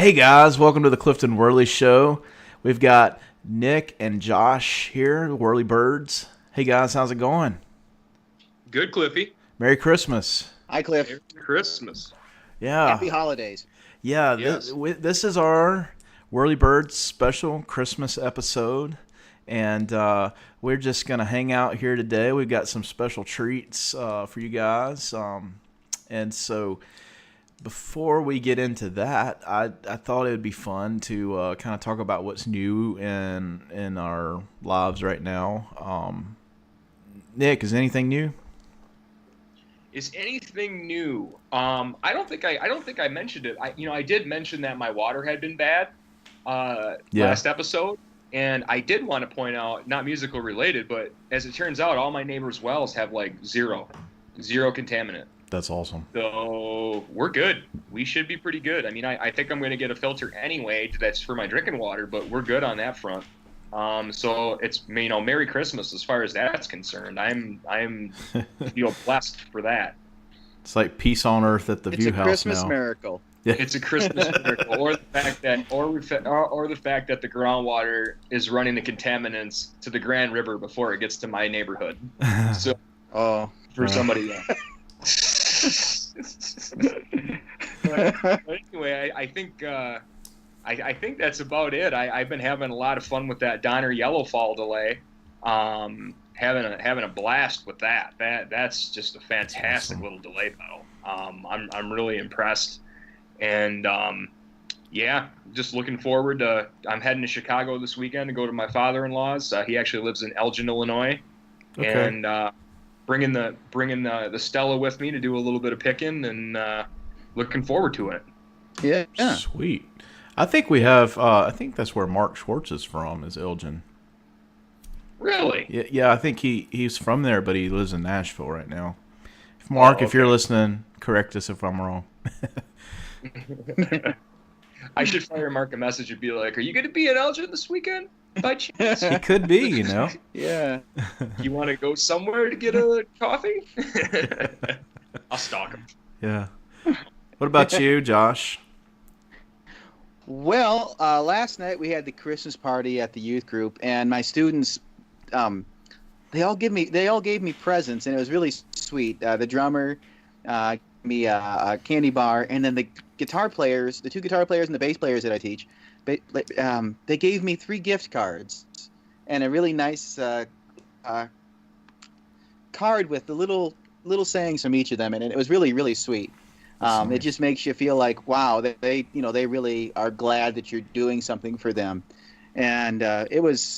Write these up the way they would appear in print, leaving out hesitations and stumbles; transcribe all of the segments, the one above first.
Hey guys, welcome to the Clifton Worley Show. We've got Nick and Josh here, Worley Birds. Hey guys, how's it going? Good, Cliffy. Merry Christmas. Hi, Cliff. Merry Christmas. Happy Yeah, holidays. yeah. Yes. This is our Worley Birds special Christmas episode, and we're just gonna hang out here today. We've got some special treats for you guys, and so. Before we get into that, I thought it would be fun to kind of talk about what's new in our lives right now. Nick, is anything new? Is anything new? I don't think I mentioned it. I did mention that my water had been bad last episode, and I did want to point out, not musical related, but as it turns out, all my neighbors' wells have like zero contaminant. That's awesome. So we're good. We should be pretty good. I mean, I think I'm going to get a filter anyway that's for my drinking water, but we're good on that front. So it's, Merry Christmas as far as that's concerned. I'm feel blessed for that. It's like peace on earth at the It's View a House Christmas now. miracle. Yeah. It's a Christmas miracle, or the fact that the groundwater is running the contaminants to the Grand River before it gets to my neighborhood. So Oh, for somebody else. but anyway, I think I think that's about it. I've been having a lot of fun with that Donner Yellowfall delay. Having a blast with that. That's just a fantastic little delay pedal. I'm really impressed, and yeah, just looking forward to. I'm heading to Chicago this weekend to go to my father-in-law's. He actually lives in Elgin, Illinois, Okay. and bringing the Stella with me to do a little bit of picking, and looking forward to it. yeah. Sweet. I think we have. I think that's where Mark Schwartz is from. Is Elgin? Really? Yeah. I think he's from there, but he lives in Nashville right now. Mark, if you're listening, correct us if I'm wrong. I should fire Mark a message and be like, "Are you going to be in Elgin this weekend by chance? He could be, you know. Yeah. You want to go somewhere to get a coffee?" I'll stalk him. Yeah. What about you, Josh? Well, last night we had the Christmas party at the youth group, and my students, they all gave me presents, and it was really sweet. The drummer gave me a candy bar, and then the guitar players, the two guitar players and the bass players that I teach, they gave me 3 gift cards and a really nice card with the little sayings from each of them, and it was really, really sweet. It just makes you feel like, wow, they really are glad that you're doing something for them, and it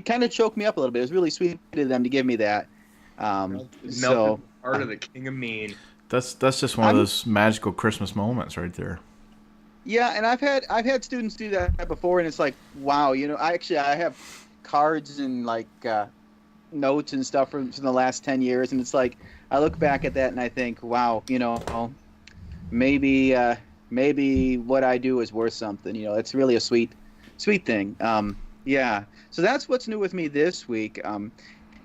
kind of choked me up a little bit. It was really sweet of them to give me that. So Part of the King of Mean. That's just one of those magical Christmas moments right there. yeah, and I've had students do that before, and it's like, wow, I have cards and like notes and stuff from the last 10 years, and it's like I look back at that and I think, wow, maybe what I do is worth something. It's really a sweet thing. Yeah, so that's what's new with me this week.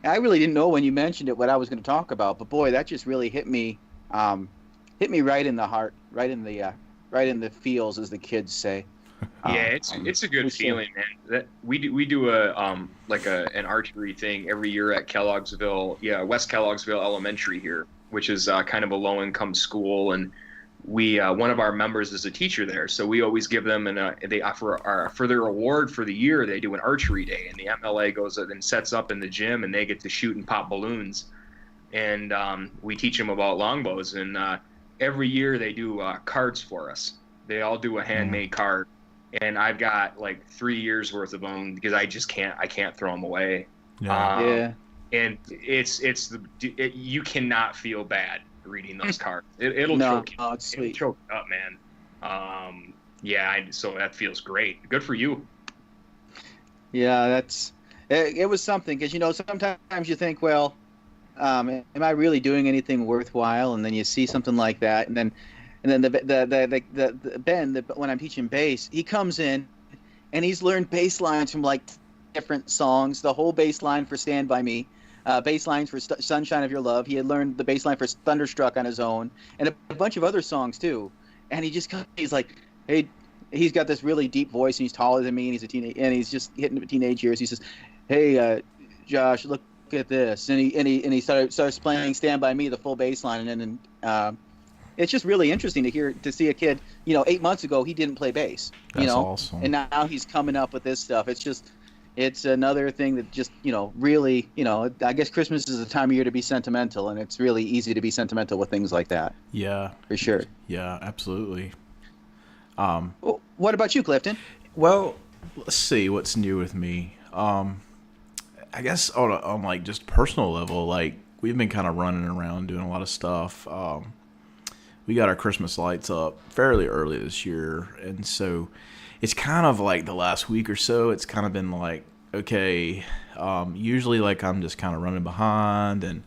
I really didn't know when you mentioned it what I was going to talk about, but boy, that just really hit me right in the heart, right in the feels, as the kids say. Yeah, it's a good feeling, man. That we do an archery thing every year at West Kellogg'sville Elementary here, which is kind of a low income school, and we one of our members is a teacher there, so we always give them they offer for their award for the year, they do an archery day, and the MLA goes and sets up in the gym, and they get to shoot and pop balloons, and we teach them about longbows, and every year they do cards for us. They all do a handmade card. And I've got like 3 years worth of them because I can't throw them away. Yeah. And you cannot feel bad reading those cards. It'll No, choke you. it's sweet. It'll choke you up, man. So that feels great. Good for you. Yeah, it was something, because sometimes you think, well, am I really doing anything worthwhile? And then you see something like that, and then the Ben, when I'm teaching bass, he comes in and he's learned bass lines from like different songs, the whole bass line for Stand By Me, bass lines for "Sunshine of Your Love." He had learned the bass line for "Thunderstruck" on his own, and a bunch of other songs too. And he's like, hey, he's got this really deep voice, and he's taller than me, and he's a teenage, and he's just hitting the teenage years. He says, "Hey, Josh, look at this," and he starts playing "Stand by Me," the full bass line, and then it's just really interesting to see a kid. 8 months ago he didn't play bass. That's awesome. And now he's coming up with this stuff. It's another thing that just really I guess Christmas is a time of year to be sentimental, and it's really easy to be sentimental with things like that. Yeah, for sure. Yeah, absolutely. Well, what about you, Clifton? Well, let's see what's new with me. I guess on like just personal level, like we've been kind of running around doing a lot of stuff. We got our Christmas lights up fairly early this year, and so it's kind of like the last week or so, it's kind of been like, okay, usually like I'm just kind of running behind and,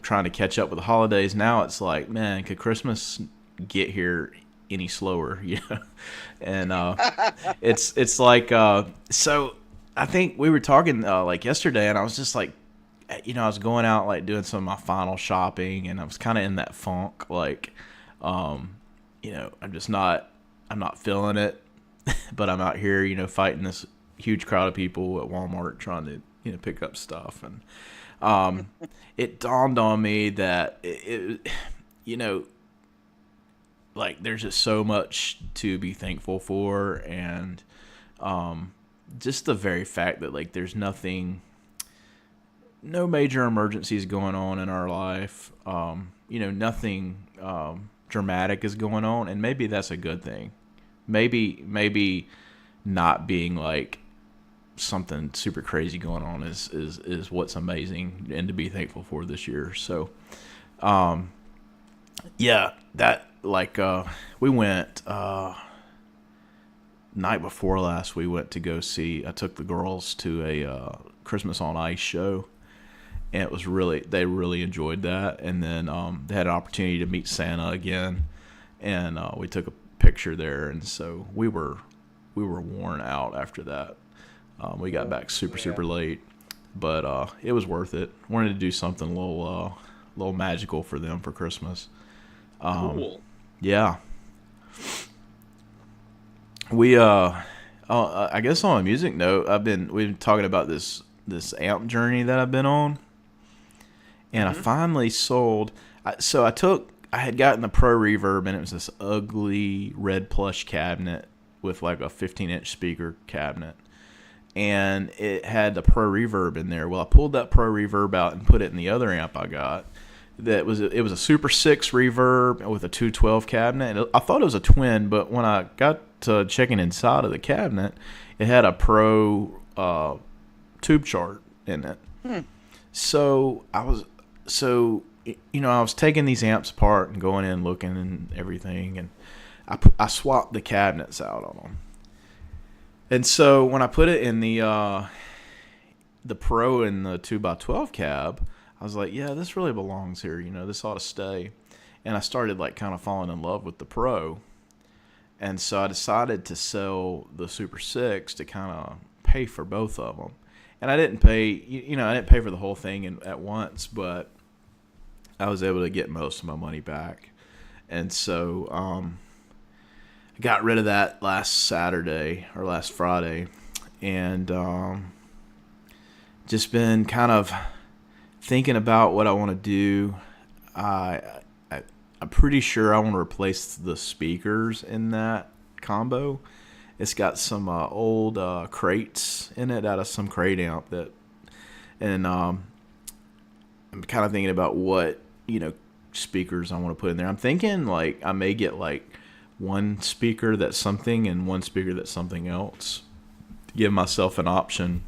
trying to catch up with the holidays. Now it's like, man, could Christmas get here any slower? And it's like, so I think we were talking like yesterday, and I was just like, I was going out like doing some of my final shopping, and I was kind of in that funk, like, I'm not feeling it, but I'm out here, fighting this huge crowd of people at Walmart trying to, pick up stuff, and it dawned on me that like there's just so much to be thankful for, and just the very fact that like there's no major emergencies going on in our life. Nothing dramatic is going on, and maybe that's a good thing. Maybe not being like something super crazy going on is what's amazing and to be thankful for this year. So, yeah, that like we went night before last. We went to go see. I took the girls to a Christmas on Ice show. And it was they really enjoyed that. And then they had an opportunity to meet Santa again, and we took a picture there. And so we were worn out after that. We got back super late, but it was worth it. Wanted to do something a little magical for them for Christmas. Cool. Yeah. We I guess on a music note, we've been talking about this amp journey that I've been on. And I finally sold. I had gotten the Pro Reverb, and it was this ugly red plush cabinet with like a 15-inch speaker cabinet. And it had the Pro Reverb in there. Well, I pulled that Pro Reverb out and put it in the other amp I got. It was a Super 6 reverb with a 212 cabinet. I thought it was a twin, but when I got to checking inside of the cabinet, it had a Pro tube chart in it. So I was taking these amps apart and going in looking and everything, and I swapped the cabinets out on them. And so when I put it in the Pro and the 2x12 cab, I was like, yeah, this really belongs here. This ought to stay. And I started like kind of falling in love with the Pro. And so I decided to sell the Super 6 to kind of pay for both of them. And I didn't pay, I didn't pay for the whole thing at once, but I was able to get most of my money back. And so I got rid of that last Saturday or last Friday, and just been kind of thinking about what I want to do. I'm pretty sure I want to replace the speakers in that combo. It's got some old crates in it out of some crate amp and I'm kind of thinking about what speakers I want to put in there. I'm thinking like I may get like one speaker that's something and one speaker that's something else to give myself an option.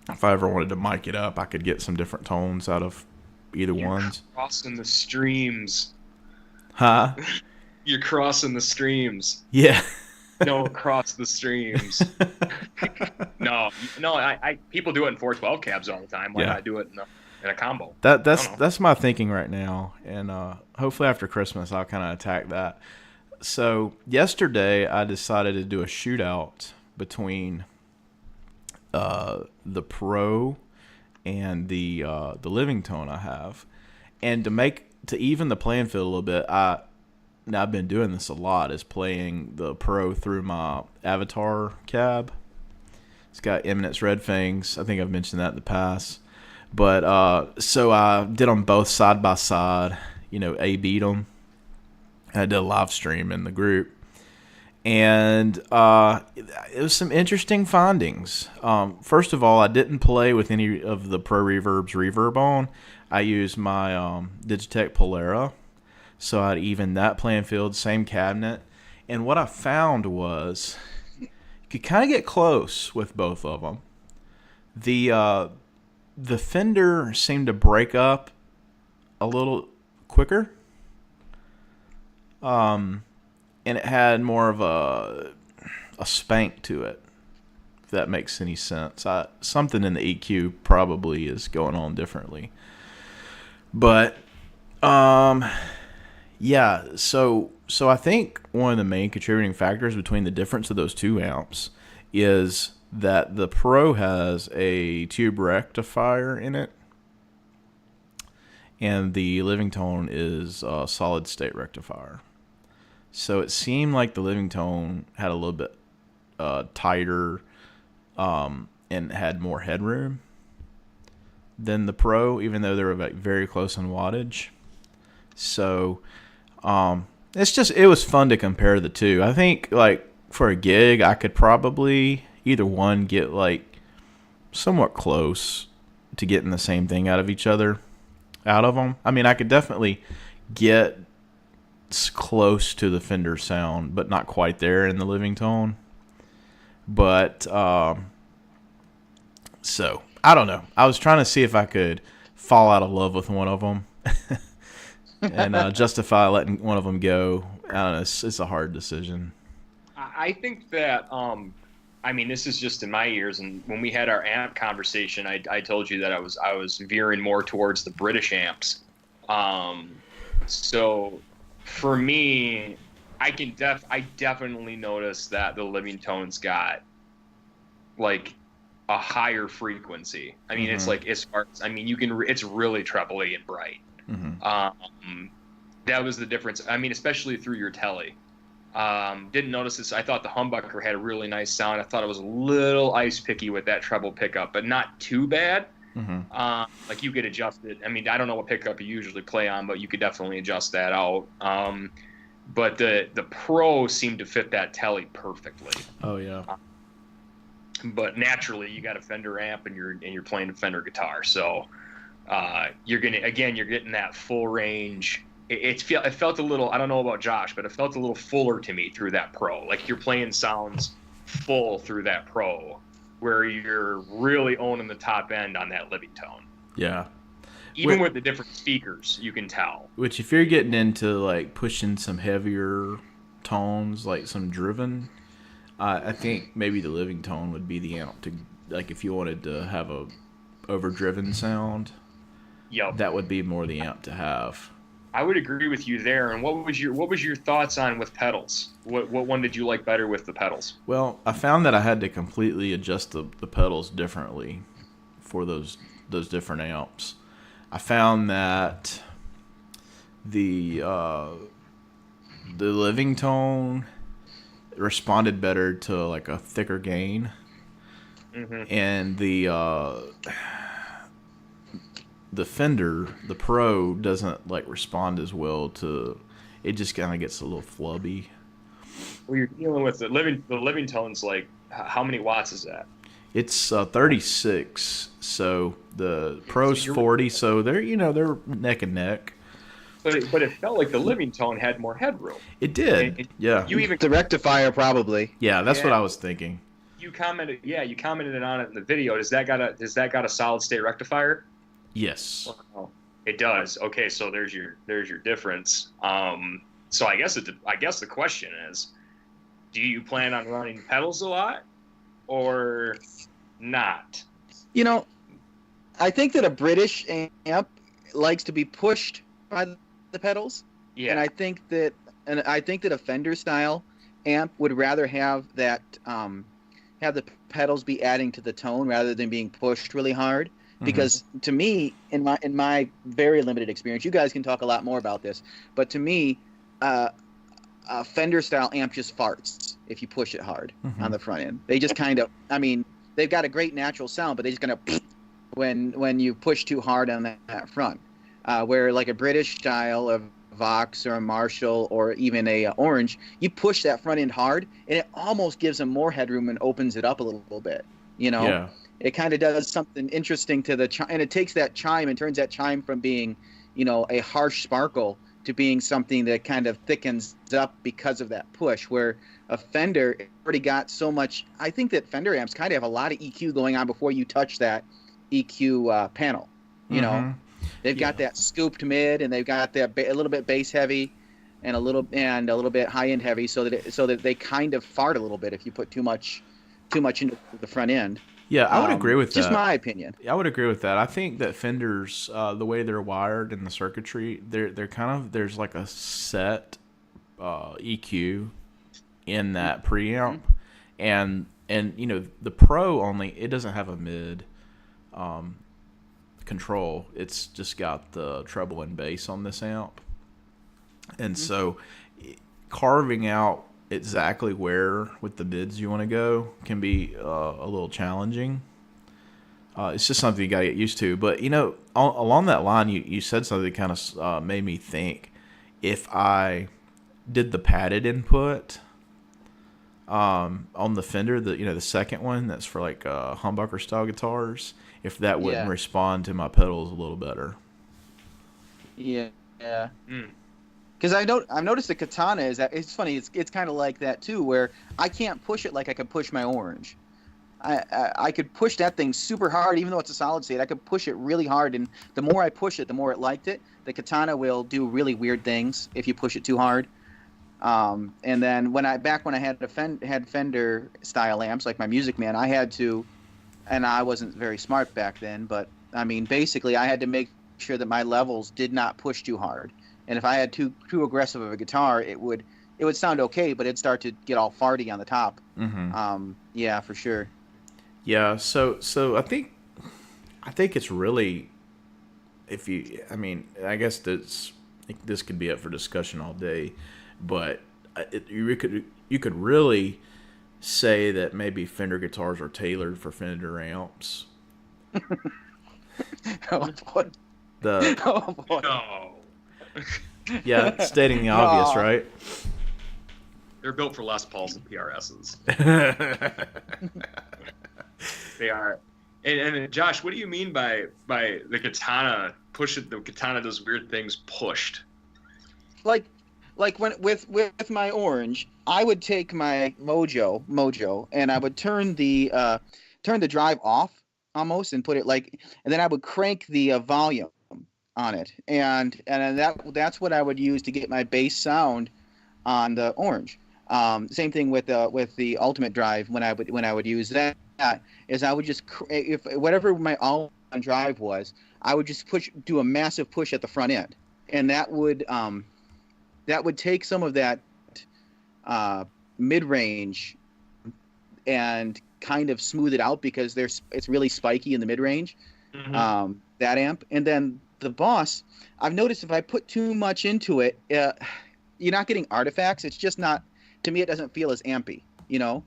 If I ever wanted to mic it up, I could get some different tones out of either ones. Crossing the streams. Huh? You're crossing the streams. Yeah. Don't cross the streams. No. People do it in 412 cabs all the time. Why not do it in a combo? That's my thinking right now, and hopefully after Christmas I'll kind of attack that. So yesterday I decided to do a shootout between the Pro and the living tone I have, and to even the playing field a little bit. I've been doing this a lot, is playing the Pro through my Avatar cab. It's got Eminence Red Fangs. I think I've mentioned that in the past. But so I did them both side by side. A-B'd them. I did a live stream in the group. And it was some interesting findings. First of all, I didn't play with any of the Pro Reverb's reverb on. I used my Digitech Polera. So I'd even that playing field, same cabinet. And what I found was you could kind of get close with both of them. The Fender seemed to break up a little quicker. And it had more of a spank to it, if that makes any sense. Something in the EQ probably is going on differently. But yeah, so I think one of the main contributing factors between the difference of those two amps is that the Pro has a tube rectifier in it, and the Living Tone is a solid state rectifier. So it seemed like the Living Tone had a little bit tighter and had more headroom than the Pro, even though they were like very close in wattage. So it was fun to compare the two. I think like for a gig, I could probably either one get like somewhat close to getting the same thing out of them. I mean, I could definitely get close to the Fender sound, but not quite there in the Living Tone. But so I don't know. I was trying to see if I could fall out of love with one of them and justify letting one of them go. I don't know. It's a hard decision. I think that I mean, this is just in my ears, and when we had our amp conversation, I told you that I was veering more towards the British amps. So for me, I definitely notice that the Living Tone's got like a higher frequency. I mean, it's like as far as it's really trebly and bright. That was the difference. I mean, especially through your telly. Didn't notice this. I thought the humbucker had a really nice sound. I thought it was a little ice picky with that treble pickup, but not too bad. Like you could adjust it. I mean, I don't know what pickup you usually play on, but you could definitely adjust that out. But the Pro seemed to fit that telly perfectly. Oh yeah. But naturally, you got a Fender amp and you're playing a Fender guitar, so you're getting that full range. It felt a little, I don't know about Josh, but it felt a little fuller to me through that Pro. Like you're playing sounds full through that Pro, where you're really owning the top end on that Living Tone. Yeah. Even with the different speakers, you can tell. Which, if you're getting into like pushing some heavier tones, like some driven, I think maybe the Living Tone would be the amp to, like, if you wanted to have a overdriven sound. Yep. That would be more the amp to have. I would agree with you there. And what was your thoughts on with pedals? What one did you like better with the pedals? Well, I found that I had to completely adjust the pedals differently for those different amps. I found that the Living Tone responded better to like a thicker gain, and the Fender, the Pro, doesn't like respond as well to. It just kind of gets a little flubby. Well, you're dealing with the Living Tone's like, how many watts is that? It's 36, so the Pro's 40, so they're neck and neck. But it felt like the Living Tone had more headroom. It did, yeah. The rectifier probably. Yeah, that's what I was thinking. You commented on it in the video. Does that got a solid state rectifier? Yes. Oh, it does. Okay, so there's your difference. So I guess the question is, do you plan on running pedals a lot or not? I think that a British amp likes to be pushed by the pedals. Yeah. And I think that a Fender style amp would rather have that have the pedals be adding to the tone rather than being pushed really hard. because to me, in my very limited experience, you guys can talk a lot more about this, but to me, a Fender style amp just farts if you push it hard on the front end. They just kind of, I mean, they've got a great natural sound, but they just kind of when you push too hard on that front. Where like a British style of Vox or a Marshall or even a Orange, you push that front end hard, and it almost gives them more headroom and opens it up a little bit. You know, Yeah. it kind of does something interesting to the and it takes that chime and turns that chime from being, you know, a harsh sparkle to being something that kind of thickens up because of that push. Where a Fender already got so much. I think that Fender amps kind of have a lot of EQ going on before you touch that EQ panel. You know. They've got that scooped mid, and they've got that a little bit bass heavy, and a little bit high end heavy, so that they kind of fart a little bit if you put too much into the front end. Yeah, I would agree with that. Just my opinion. I would agree with that. I think that Fenders, the way they're wired in the circuitry, they're kind of, there's like a set EQ in that preamp, and you know the Pro only, it doesn't have a mid control. It's just got the treble and bass on this amp, and so carving out exactly where with the mids you want to go can be a little challenging. It's just something you got to get used to. But you know, along that line, you said something that kind of made me think. If I did the padded input on the Fender, the second one that's for like humbucker style guitars, if that wouldn't respond to my pedals a little better. Yeah. Because I've noticed the Katana is that it's funny. It's kind of like that too, where I can't push it like I could push my Orange. I could push that thing super hard, even though it's a solid state. I could push it really hard, and the more I push it, the more it liked it. The Katana will do really weird things if you push it too hard. And then when I had Fender style amps like my Music Man, I had to, and I wasn't very smart back then, but I mean basically I had to make sure that my levels did not push too hard. And if I had too aggressive of a guitar, it would sound okay, but it'd start to get all farty on the top. Yeah, for sure. Yeah, so I think it's really, I guess this could be up for discussion all day, but you could really say that maybe Fender guitars are tailored for Fender amps. Oh boy. Oh boy. No. Yeah, stating the obvious, right? They're built for Les Pauls and PRSs. They are. And Josh, what do you mean by the Katana the Katana does weird things pushed? Like when with my Orange, I would take my Mojo, and I would turn the drive off almost, and put it and then I would crank the volume on it, and that's what I would use to get my bass sound on the Orange. Same thing with the Ultimate Drive. When I would use that, is I would just if whatever my all-on drive was, I would just do a massive push at the front end, and that would take some of that mid-range and kind of smooth it out, because it's really spiky in the mid-range. That amp, and then the Boss, I've noticed if I put too much into it, you're not getting artifacts. It's just not, to me, it doesn't feel as ampy, and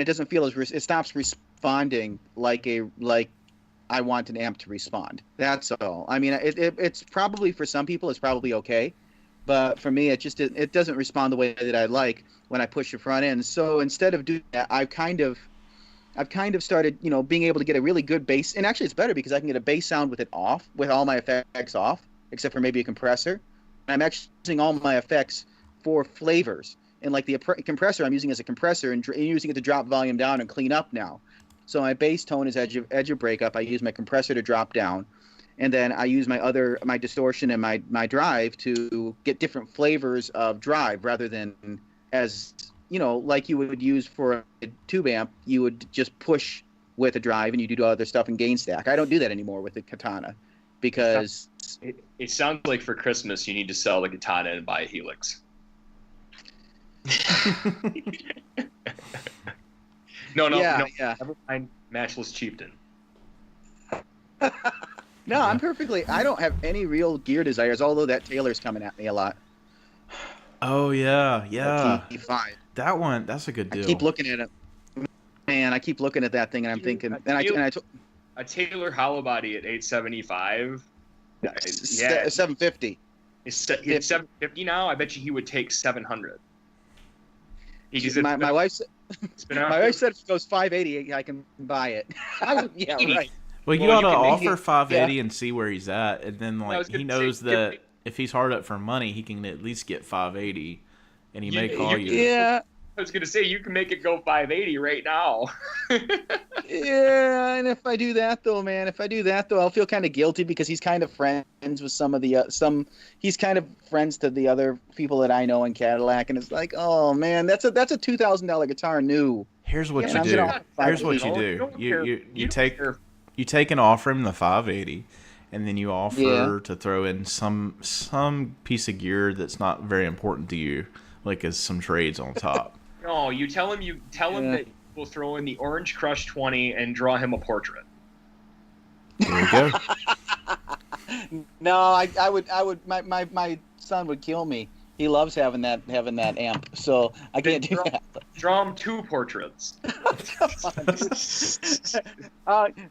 it doesn't feel it stops responding like I want an amp to respond. That's all. I mean, it's probably, for some people, it's probably okay, but for me, it doesn't respond the way that I like when I push the front end. So instead of doing that, I've kind of started, being able to get a really good bass, and actually it's better because I can get a bass sound with it off, with all my effects off, except for maybe a compressor. I'm actually using all my effects for flavors, and like the compressor I'm using as a compressor and using it to drop volume down and clean up now. So my bass tone is edge of breakup. I use my compressor to drop down, and then I use my distortion and my drive to get different flavors of drive, rather than as like you would use for a tube amp, you would just push with a drive and you do other stuff in gain stack. I don't do that anymore with the Katana, because it sounds like for Christmas you need to sell the Katana and buy a Helix. No. Yeah. Never mind Matchless Chieftain. No, Yeah. I'm perfectly. I don't have any real gear desires, although that Taylor's coming at me a lot. Oh yeah, That yeah. T5. That one, that's a good I keep deal. looking at it, man. I keep looking at that thing, and I'm thinking, A Taylor, and I a Taylor hollow body at 875. Yeah, 750. it's 750 now. I bet you he would take 700. Because My wife said, it's been my wife said if it goes 580, I can buy it. Yeah, right. Well, you Well, ought you to can make offer it- 580 and see where he's at, and then I was like he gonna say, knows that if he's hard up for money, he can at least get 580, and he may call you. Yeah, I was gonna say you can make it go 580 right now. yeah. And if I do that though, man, I'll feel kind of guilty because he's kind of friends with some of the He's kind of friends to the other people that I know in Cadillac, and it's like, oh man, that's a $2,000 guitar new. Here's what Yeah, you I'm do. gonna- Here's what you No, do. don't You care. you you don't take care. you take and offer him the 580, and then you offer Yeah. to throw in some piece of gear that's not very important to you, like as some trades on top. No, you tell him Yeah. that we'll throw in the Orange Crush 20 and draw him a portrait. There you go. No, I would my son would kill me. He loves having that amp, so I can't do that. Draw him 2 portraits.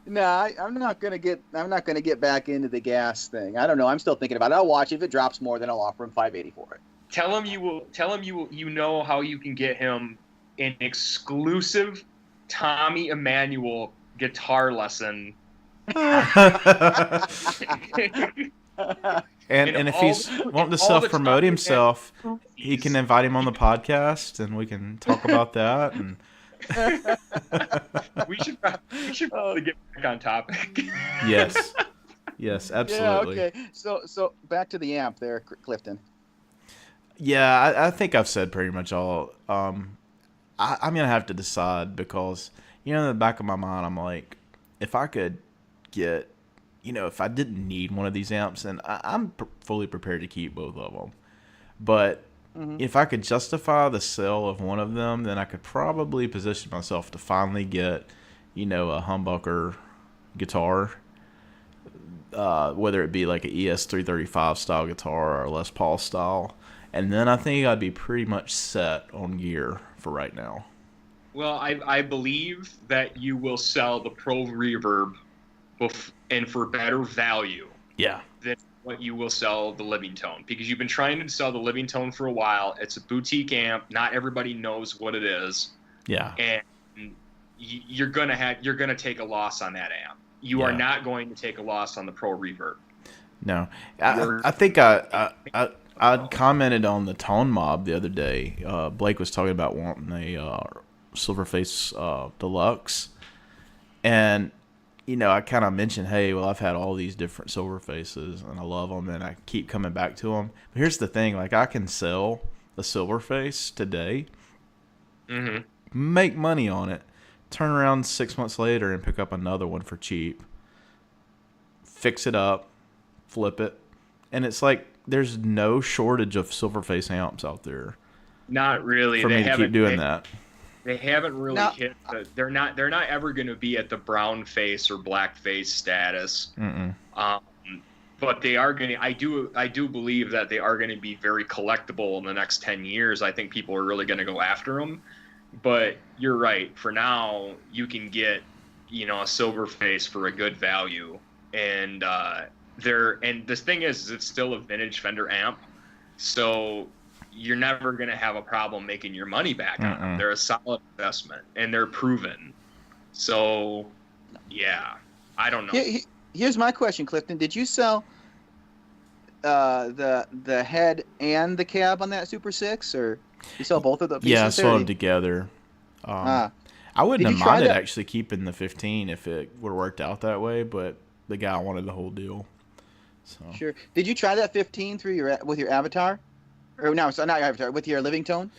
No, I'm not gonna get back into the gas thing. I don't know. I'm still thinking about it. I'll watch. If it drops more, then I'll offer him 580 for it. Tell him you know how you can get him an exclusive Tommy Emmanuel guitar lesson. And if he's wanting to all the self-promote time- himself, he can invite him on the podcast, and we can talk about that. And we should probably get back on topic. yes, absolutely. Yeah. Okay. So back to the amp there, Clifton. Yeah, I think I've said pretty much all. I'm gonna have to decide because in the back of my mind, I'm like, if I could get, if I didn't need one of these amps, and I'm fully prepared to keep both of them, but if I could justify the sale of one of them, then I could probably position myself to finally get, a humbucker guitar, whether it be like an ES335 style guitar or a Les Paul style. And then I think I'd be pretty much set on gear for right now. Well, I believe that you will sell the Pro Reverb and for better value Yeah. than what you will sell the Living Tone, because you've been trying to sell the Living Tone for a while. It's a boutique amp. Not everybody knows what it is. Yeah. And you're gonna take a loss on that amp. You are not going to take a loss on the Pro Reverb. No. I think I commented on the Tone Mob the other day. Blake was talking about wanting a Silverface Deluxe. And, I kind of mentioned, hey, well, I've had all these different Silverfaces, and I love them, and I keep coming back to them. But here's the thing. Like, I can sell the Silverface today, make money on it, turn around 6 months later and pick up another one for cheap, fix it up, flip it, and it's like there's no shortage of Silverface amps out there Not really. for me to keep doing that. They haven't really Now- hit. They're not ever going to be at the brown face or black face status. But they are going to. I do believe that they are going to be very collectible in the next 10 years. I think people are really going to go after them. But you're right. For now, you can get a Silverface for a good value, and the thing is it's still a vintage Fender amp, so you're never going to have a problem making your money back on them. They're a solid investment, and they're proven. So, yeah, I don't know. Here's my question, Clifton. Did you sell the head and the cab on that Super 6, or you sell both of the pieces? Yeah, I there? sold them together. I wouldn't Did have you try minded that? actually keeping the 15 if it would have worked out that way, but the guy wanted the whole deal. So Sure. Did you try that 15 with your Avatar? Or no, so not your Avatar, with your Living Tone?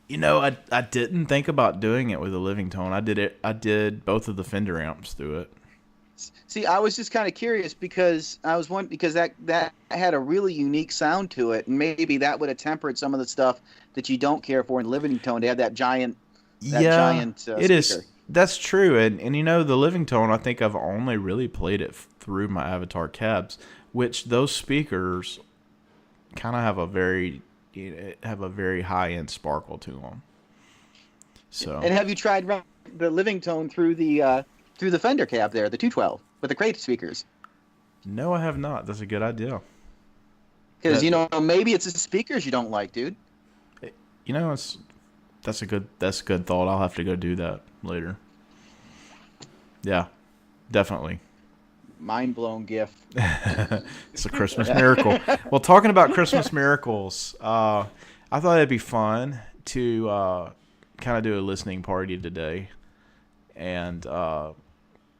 I didn't think about doing it with a Living Tone. I did both of the Fender amps through it. See, I was just kind of curious because that had a really unique sound to it, and maybe that would have tempered some of the stuff that you don't care for in Living Tone to have that giant. It is. Speaker. That's true, and the Living Tone. I think I've only really played it through my Avatar cabs, which those speakers kind of have a very high end sparkle to them. So. And have you tried the Living Tone through the Fender cab there, the 212 with the crate speakers? No, I have not. That's a good idea. Because maybe it's the speakers you don't like, dude. That's a good thought. I'll have to go do that later. Yeah, definitely. Mind blown gift. It's a Christmas miracle. Well, talking about Christmas miracles, I thought it'd be fun to kind of do a listening party today, and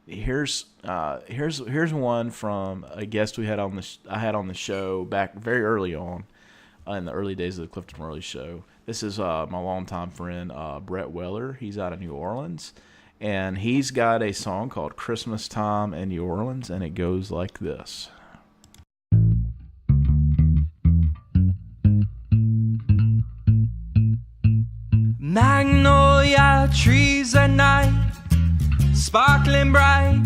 here's one from a guest we had I had on the show back very early on in the early days of the Clifton Worley show. This is my longtime friend Brett Weller. He's out of New Orleans, and he's got a song called "Christmas Time in New Orleans," and it goes like this. Magnolia trees at night, sparkling bright.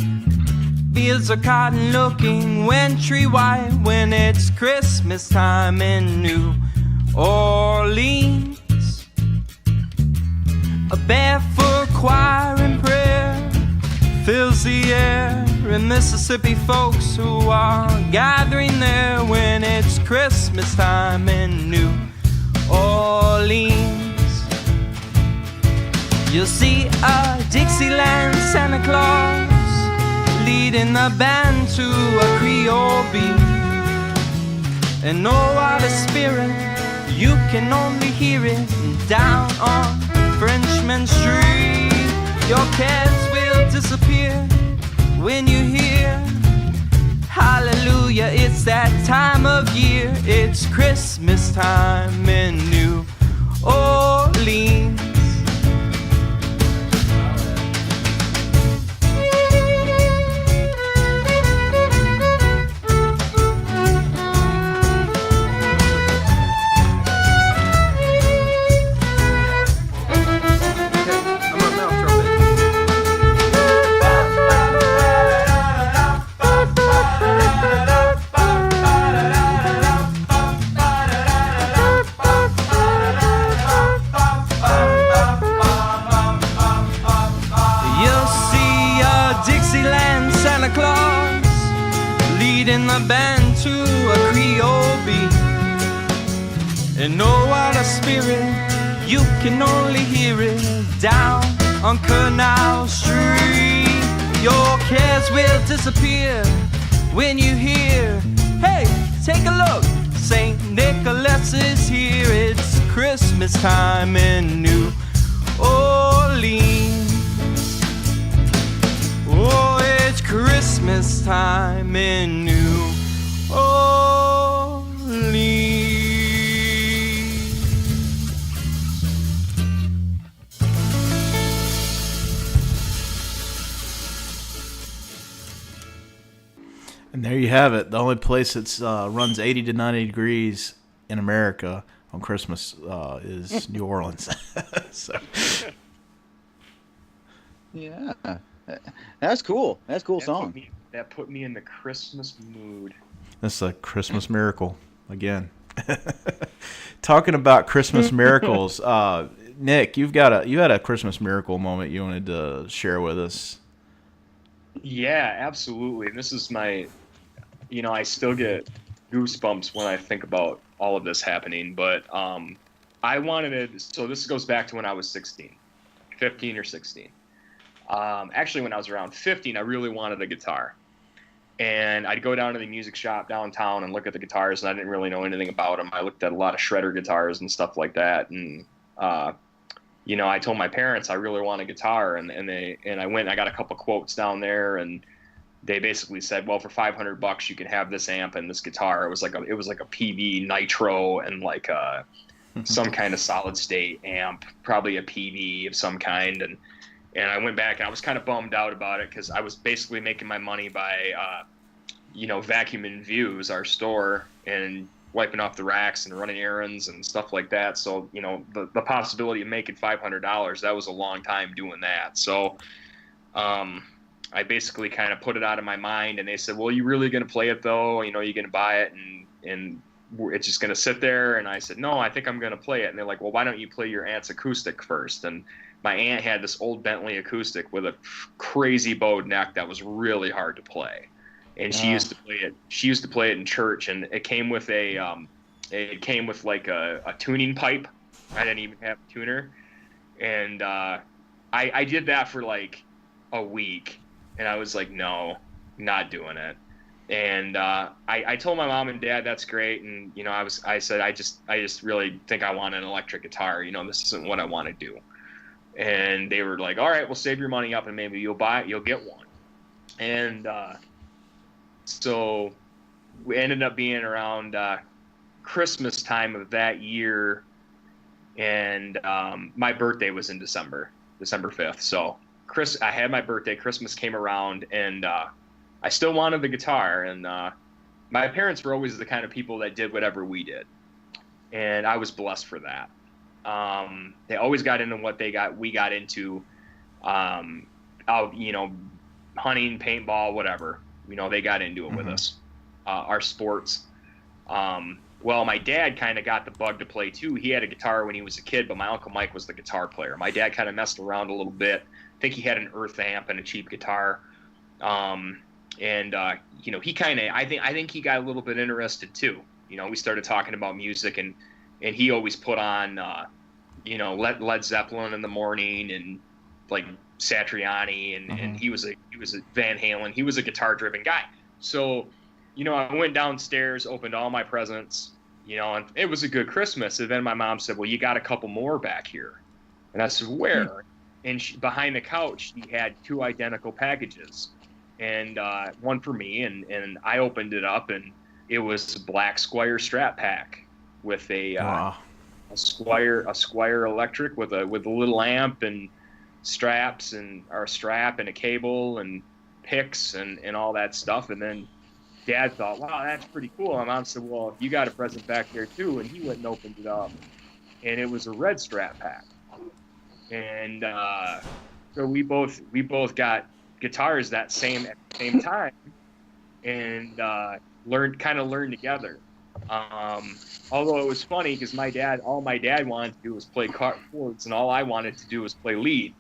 Fields of cotton looking wintry white when it's Christmas time in New Orleans. A barefoot choir and prayer fills the air, and Mississippi folks who are gathering there when it's Christmas time in New Orleans. You'll see a Dixieland Santa Claus leading the band to a Creole beat. And oh, what a spirit, you can only hear it down on Frenchman Street. Your cares will disappear when you hear hallelujah, it's that time of year. It's Christmas time in New Orleans. Leading the band to a Creole beat. And oh, what a spirit, you can only hear it down on Canal Street. Your cares will disappear when you hear, hey, take a look, St. Nicholas is here. It's Christmas time in New Orleans. Oh, it's Christmas time in New Orleans. And there you have it. The only place that runs 80 to 90 degrees in America on Christmas is New Orleans. So. Yeah. That's cool. That's a cool song. That put me in the Christmas mood. That's a Christmas miracle again. Talking about Christmas miracles, Nick, you had a Christmas miracle moment you wanted to share with us. Yeah, absolutely. This is my, I still get goosebumps when I think about all of this happening. But I wanted to. So this goes back to when I was 15 or 16. Actually, when I was around 15, I really wanted a guitar. And I'd go down to the music shop downtown and look at the guitars, and I didn't really know anything about them. I looked at a lot of shredder guitars and stuff like that. And, I told my parents I really want a guitar. And I went and I got a couple quotes down there, and they basically said, well, for $500 you can have this amp and this guitar. It was like a PV Nitro and like some kind of solid state amp, probably a PV of some kind. And I went back and I was kind of bummed out about it because I was basically making my money by, vacuuming Views, our store, and wiping off the racks and running errands and stuff like that. So, you know, the possibility of making $500, that was a long time doing that. So, I basically kind of put it out of my mind, and they said, well, you really going to play it though? You know, you're going to buy it and it's just going to sit there. And I said, no, I think I'm going to play it. And they're like, well, why don't you play your aunt's acoustic first? And my aunt had this old Bentley acoustic with a crazy bowed neck that was really hard to play. And she used to play it. She used to play it in church, and it came with like a tuning pipe. I didn't even have a tuner, and I did that for like a week, and I was like, no, not doing it. And I told my mom and dad, that's great, and you know, I said I just really think I want an electric guitar. You know, this isn't what I want to do. And they were like, all right, we'll save your money up, and maybe you'll get one. And so we ended up being around Christmas time of that year, and my birthday was in December 5th. So I had my birthday, Christmas came around, and I still wanted the guitar. And my parents were always the kind of people that did whatever we did, and I was blessed for that. They always got into what we got into, you know, hunting, paintball, whatever. You know, they got into it with us, our sports. Well, my dad kind of got the bug to play too. He had a guitar when he was a kid, but my Uncle Mike was the guitar player. My dad kind of messed around a little bit. I think he had an earth amp and a cheap guitar. You know, he kind of, I think he got a little bit interested too. You know, we started talking about music, and he always put on, you know, Led Zeppelin in the morning, and like Satriani, and he was a Van Halen. He was a guitar driven guy. So, you know, I went downstairs, opened all my presents, you know, and it was a good Christmas. And then my mom said, well, you got a couple more back here. And I said, where? And behind the couch, she had 2 identical packages, and one for me. And I opened it up, and it was a black Squire Strat pack with a Squire electric with a little amp and straps, and our strap and a cable and picks and all that stuff. And then Dad thought, wow, that's pretty cool. And Mom said, well, you got a present back there too. And he went and opened it up, and it was a red Strat pack. And so we both got guitars at the same time, and learned together. Although it was funny because all my dad wanted to do was play chords, and all I wanted to do was play lead.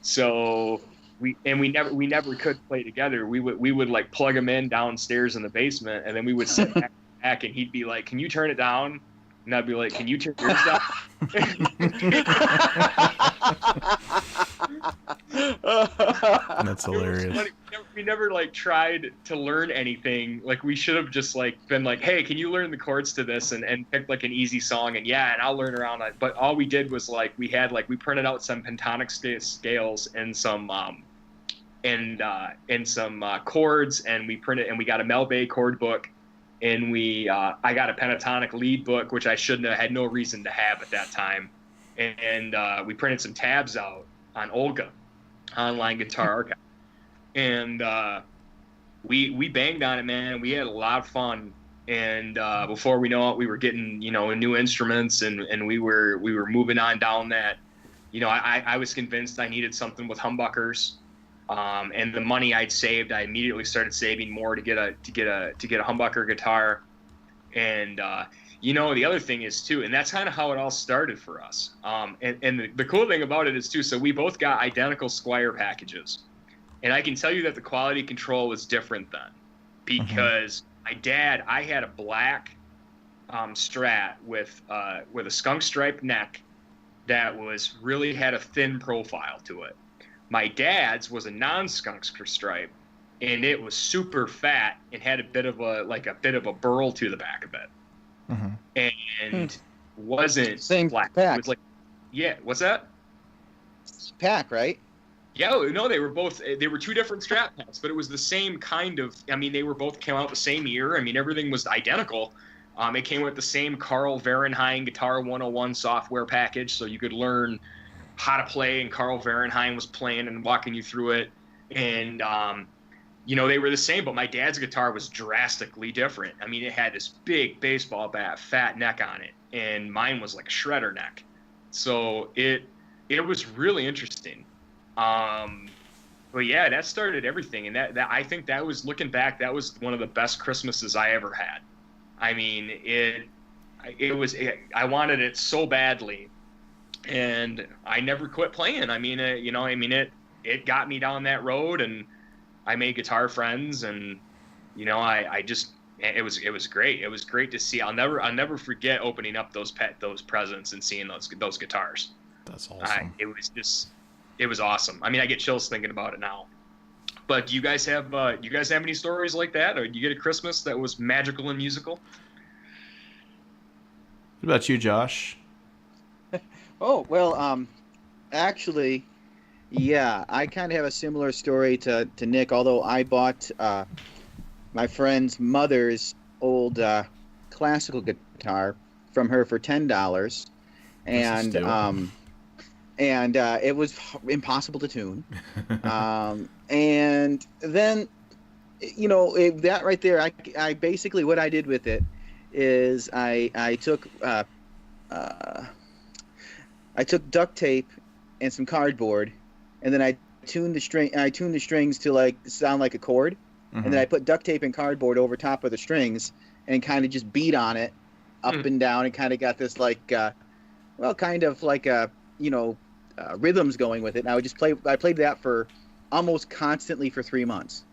So we never could play together. We would like plug him in downstairs in the basement, and then we would sit back, and he'd be like, "Can you turn it down?" And I'd be like, "Can you turn yours down?" That's hilarious. We never like tried to learn anything. Like we should have just like been like, hey, can you learn the chords to this, and pick like an easy song, and I'll learn around it. But all we did was like we printed out some pentatonic scales and some chords, and we got a Mel Bay chord book, and I got a pentatonic lead book, which I shouldn't have had no reason to have at that time, and we printed some tabs out on Olga, online guitar archive. And we banged on it, man. We had a lot of fun, and before we know it, we were getting, you know, new instruments, and we were moving on down that. You know, I was convinced I needed something with humbuckers, and the money I'd saved, I immediately started saving more to get a humbucker guitar. And you know, the other thing is too, and that's kind of how it all started for us. And the cool thing about it is too, so we both got identical Squire packages. And I can tell you that the quality control was different then, because my dad, I had a black Strat with a skunk stripe neck that had a thin profile to it. My dad's was a non-skunk stripe, and it was super fat and had a bit of a burl to the back of it, and wasn't same black. Pack. It was like, yeah, what's that? Pack, right? Yeah, no, they were 2 different Strat packs, but it was the same kind of, I mean, they were both came out the same year. I mean, everything was identical. It came with the same Carl Varenheim Guitar 101 software package, so you could learn how to play, and Carl Varenheim was playing and walking you through it. And they were the same, but my dad's guitar was drastically different. I mean, it had this big baseball bat, fat neck on it, and mine was like a shredder neck. So it was really interesting. But yeah, that started everything, and that I think that was, looking back, that was one of the best Christmases I ever had. I mean, I wanted it so badly, and I never quit playing. I mean, it got me down that road, and I made guitar friends, and it was great. It was great to see. I'll never forget opening up those presents and seeing those guitars. That's awesome. It was awesome. I mean, I get chills thinking about it now. But do you guys have any stories like that, or do you get a Christmas that was magical and musical? What about you, Josh? Oh, well, actually, yeah, I kind of have a similar story to Nick, although I bought my friend's mother's old classical guitar from her for $10, and it was impossible to tune. And then, that right there, I basically, what I did with it is I took duct tape and some cardboard, and then I tuned the strings to like sound like a chord, and then I put duct tape and cardboard over top of the strings and kind of just beat on it up and down, and kind of got this like kind of like rhythms going with it. And I played that for almost constantly for 3 months,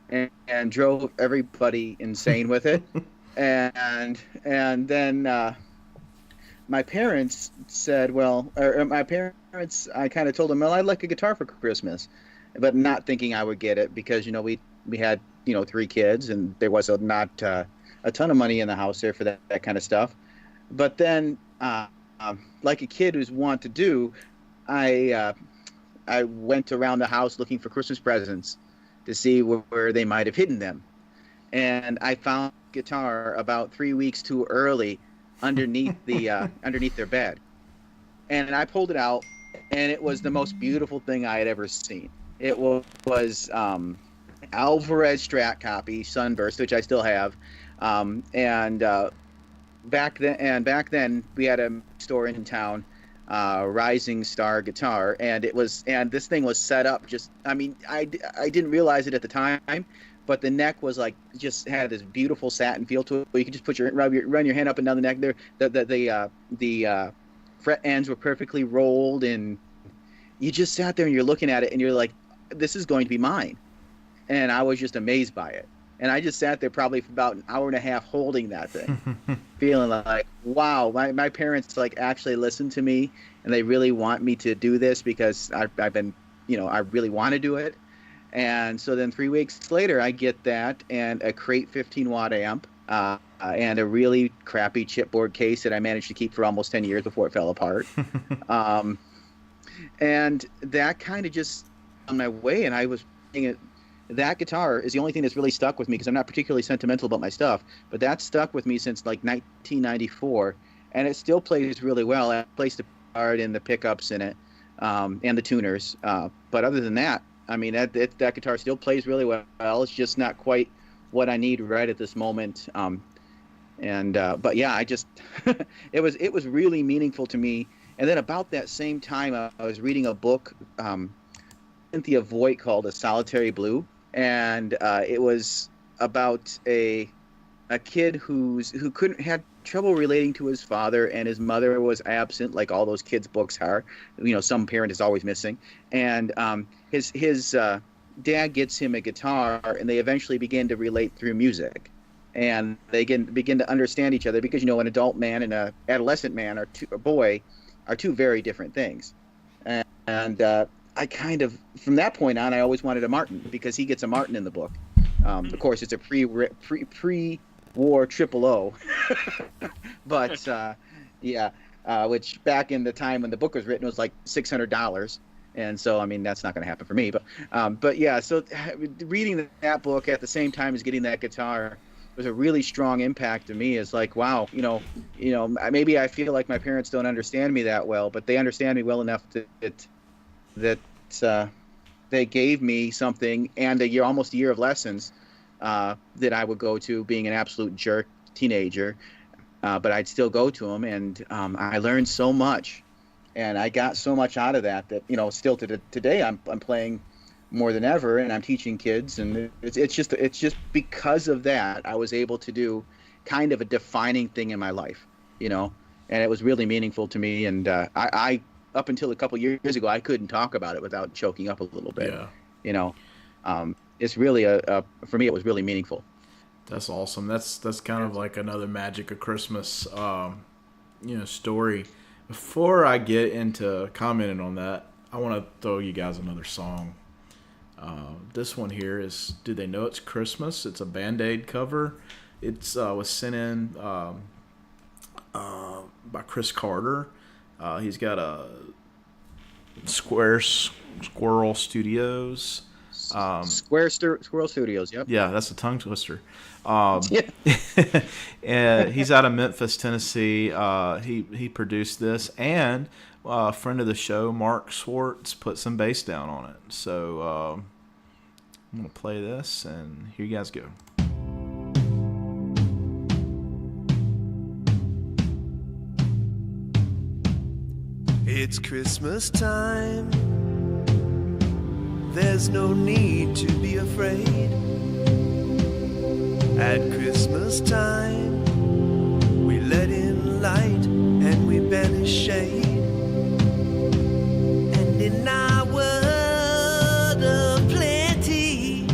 and drove everybody insane with it. And then my parents said, I kind of told them, well, I'd like a guitar for Christmas, but not thinking I would get it because, we had, 3 kids, and there was not a ton of money in the house there for that kind of stuff. But then, like a kid who's wont to do, I went around the house looking for Christmas presents to see where they might have hidden them. And I found a guitar about 3 weeks too early underneath underneath their bed. And I pulled it out, and it was the most beautiful thing I had ever seen. It was Alvarez Strat copy, Sunburst, which I still have. Back then we had a store in town, Rising Star Guitar, and this thing was set up I didn't realize it at the time, but the neck was like, just had this beautiful satin feel to it, where you could just run your hand up and down the neck there. The fret ends were perfectly rolled, and you just sat there and you're looking at it and you're like, this is going to be mine. And I was just amazed by it. And I just sat there probably for about an hour and a half holding that thing, feeling like, wow, my parents like actually listen to me, and they really want me to do this because I've been, I really want to do it. And so then 3 weeks later, I get that and a Crate 15-watt amp and a really crappy chipboard case that I managed to keep for almost 10 years before it fell apart. And that kind of just on my way, and I was playing it. That guitar is the only thing that's really stuck with me, because I'm not particularly sentimental about my stuff, but that stuck with me since like 1994, and it still plays really well. I placed the guitar and the pickups in it, and the tuners. But other than that, I mean, that guitar still plays really well. It's just not quite what I need right at this moment. But yeah, I just it was really meaningful to me. And then about that same time, I was reading a book, Cynthia Voigt, called A Solitary Blue. And it was about a kid who had trouble relating to his father, and his mother was absent, like all those kids' books are. Some parent is always missing. And his dad gets him a guitar, and they eventually begin to relate through music, and they begin to understand each other, because an adult man and an adolescent man a boy are two very different things. And I kind of, from that point on, I always wanted a Martin, because he gets a Martin in the book. Of course, it's a pre-war triple O, but which back in the time when the book was written was like $600, and so I mean that's not going to happen for me. But yeah, so reading that book at the same time as getting that guitar was a really strong impact to me. It's like, wow, maybe I feel like my parents don't understand me that well, but they understand me well enough that they gave me something and almost a year of lessons that I would go to, being an absolute jerk teenager. But I'd still go to them, and I learned so much, and I got so much out of that still today I'm playing more than ever, and I'm teaching kids, and it's just because of that I was able to do kind of a defining thing in my life, and it was really meaningful to me. And I up until a couple years ago, I couldn't talk about it without choking up a little bit. It's really for me, it was really meaningful. That's awesome. That's kind of like another magic of Christmas, story. Before I get into commenting on that, I want to throw you guys another song. This one here is "Do They Know It's Christmas?" It's a Band-Aid cover. It's was sent in by Chris Carter. He's got a Squirrel Studios. Squirrel Studios. Yep. Yeah, that's a tongue twister. And he's out of Memphis, Tennessee. He produced this, and a friend of the show, Mark Swartz, put some bass down on it. So I'm gonna play this, and here you guys go. It's Christmas time. There's no need to be afraid. At Christmas time, we let in light and we banish shade. And in our world of plenty,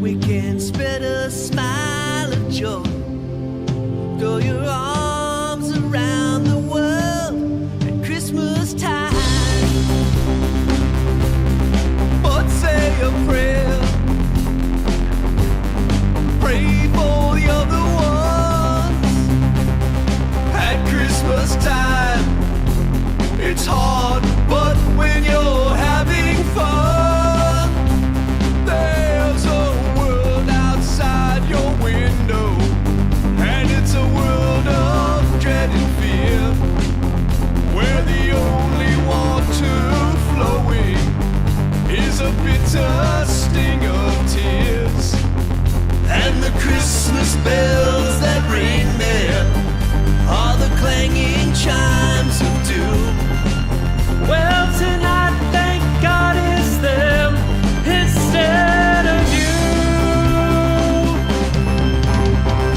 we can spread a smile of joy. Throw your arms around the world at Christmas time. But say a prayer. Pray for the other ones. At Christmas time, it's hard, but when you're having fun, there's a world outside your window, and it's a world of dread and fear, where the only water flowing is a bitter sting of tears. And the Christmas bells that ring there are the clanging chimes of doom. Well, tonight, thank God, it's them instead of you.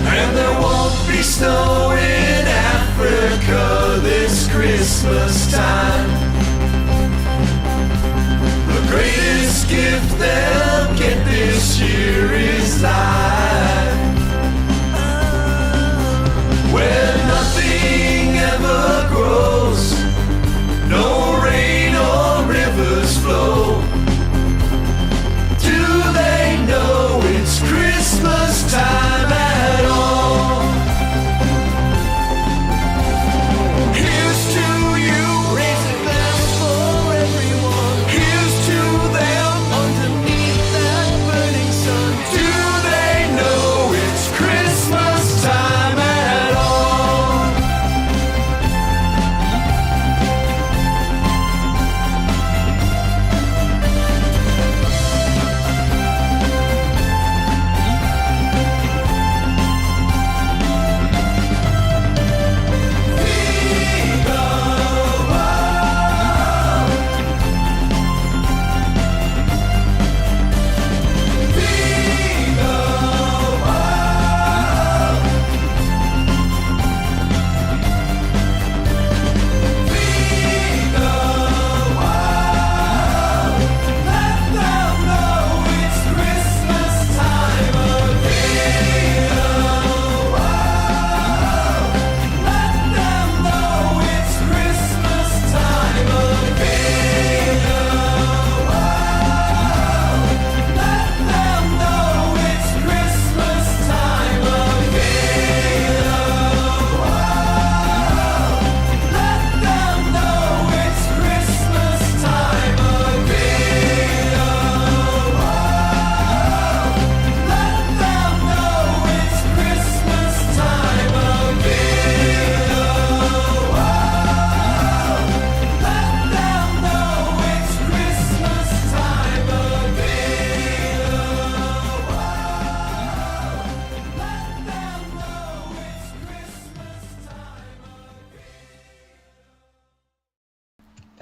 And there won't be snow in Africa this Christmas time. The greatest gift they'll get this year is life, where nothing ever grows, no rain or rivers flow. Do they know it's Christmas time at all? Here's to you, raise a glass for everyone. Here's to them underneath that burning sun. Do they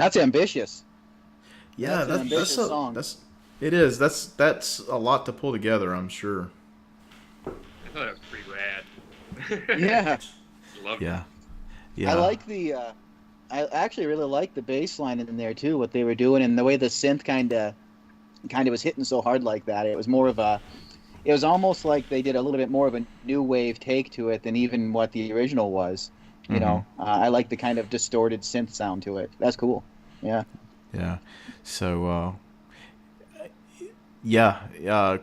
That's ambitious. Yeah, That's an ambitious song. It is. That's a lot to pull together, I'm sure. I thought it was pretty rad. Yeah. Loved Yeah. it. Yeah. I like the. I actually really like the bass line in there too. What they were doing and the way the synth kind of was hitting so hard like that. It was more of a. It was almost like they did a little bit more of a new wave take to it than even what the original was. You know, I like the kind of distorted synth sound to it. That's cool. Yeah. Yeah. So,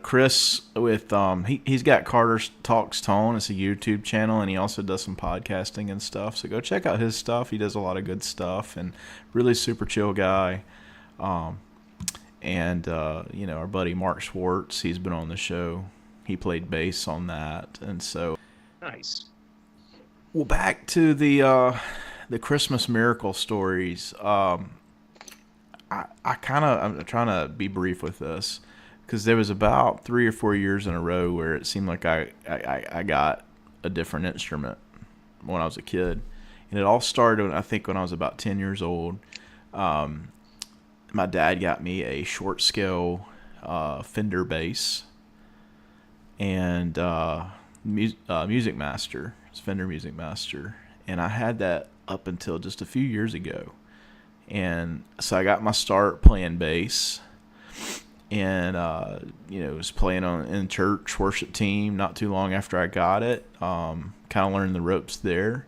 Chris with he's got Carter Talks Tone. It's a YouTube channel, and he also does some podcasting and stuff. So go check out his stuff. He does a lot of good stuff, and really super chill guy. And our buddy Mark Schwartz, he's been on the show. He played bass on that, and so Nice. well, back to the Christmas miracle stories. I'm trying to be brief with this because there was about 3 or 4 years in a row where it seemed like I got a different instrument when I was a kid, and it all started I think when I was about 10 years old. My dad got me a short scale Fender bass and Music Master. It's Fender Music Master, and I had that up until just a few years ago. And so I got my start playing bass, and was playing in church worship team not too long after I got it. Kind of learned the ropes there,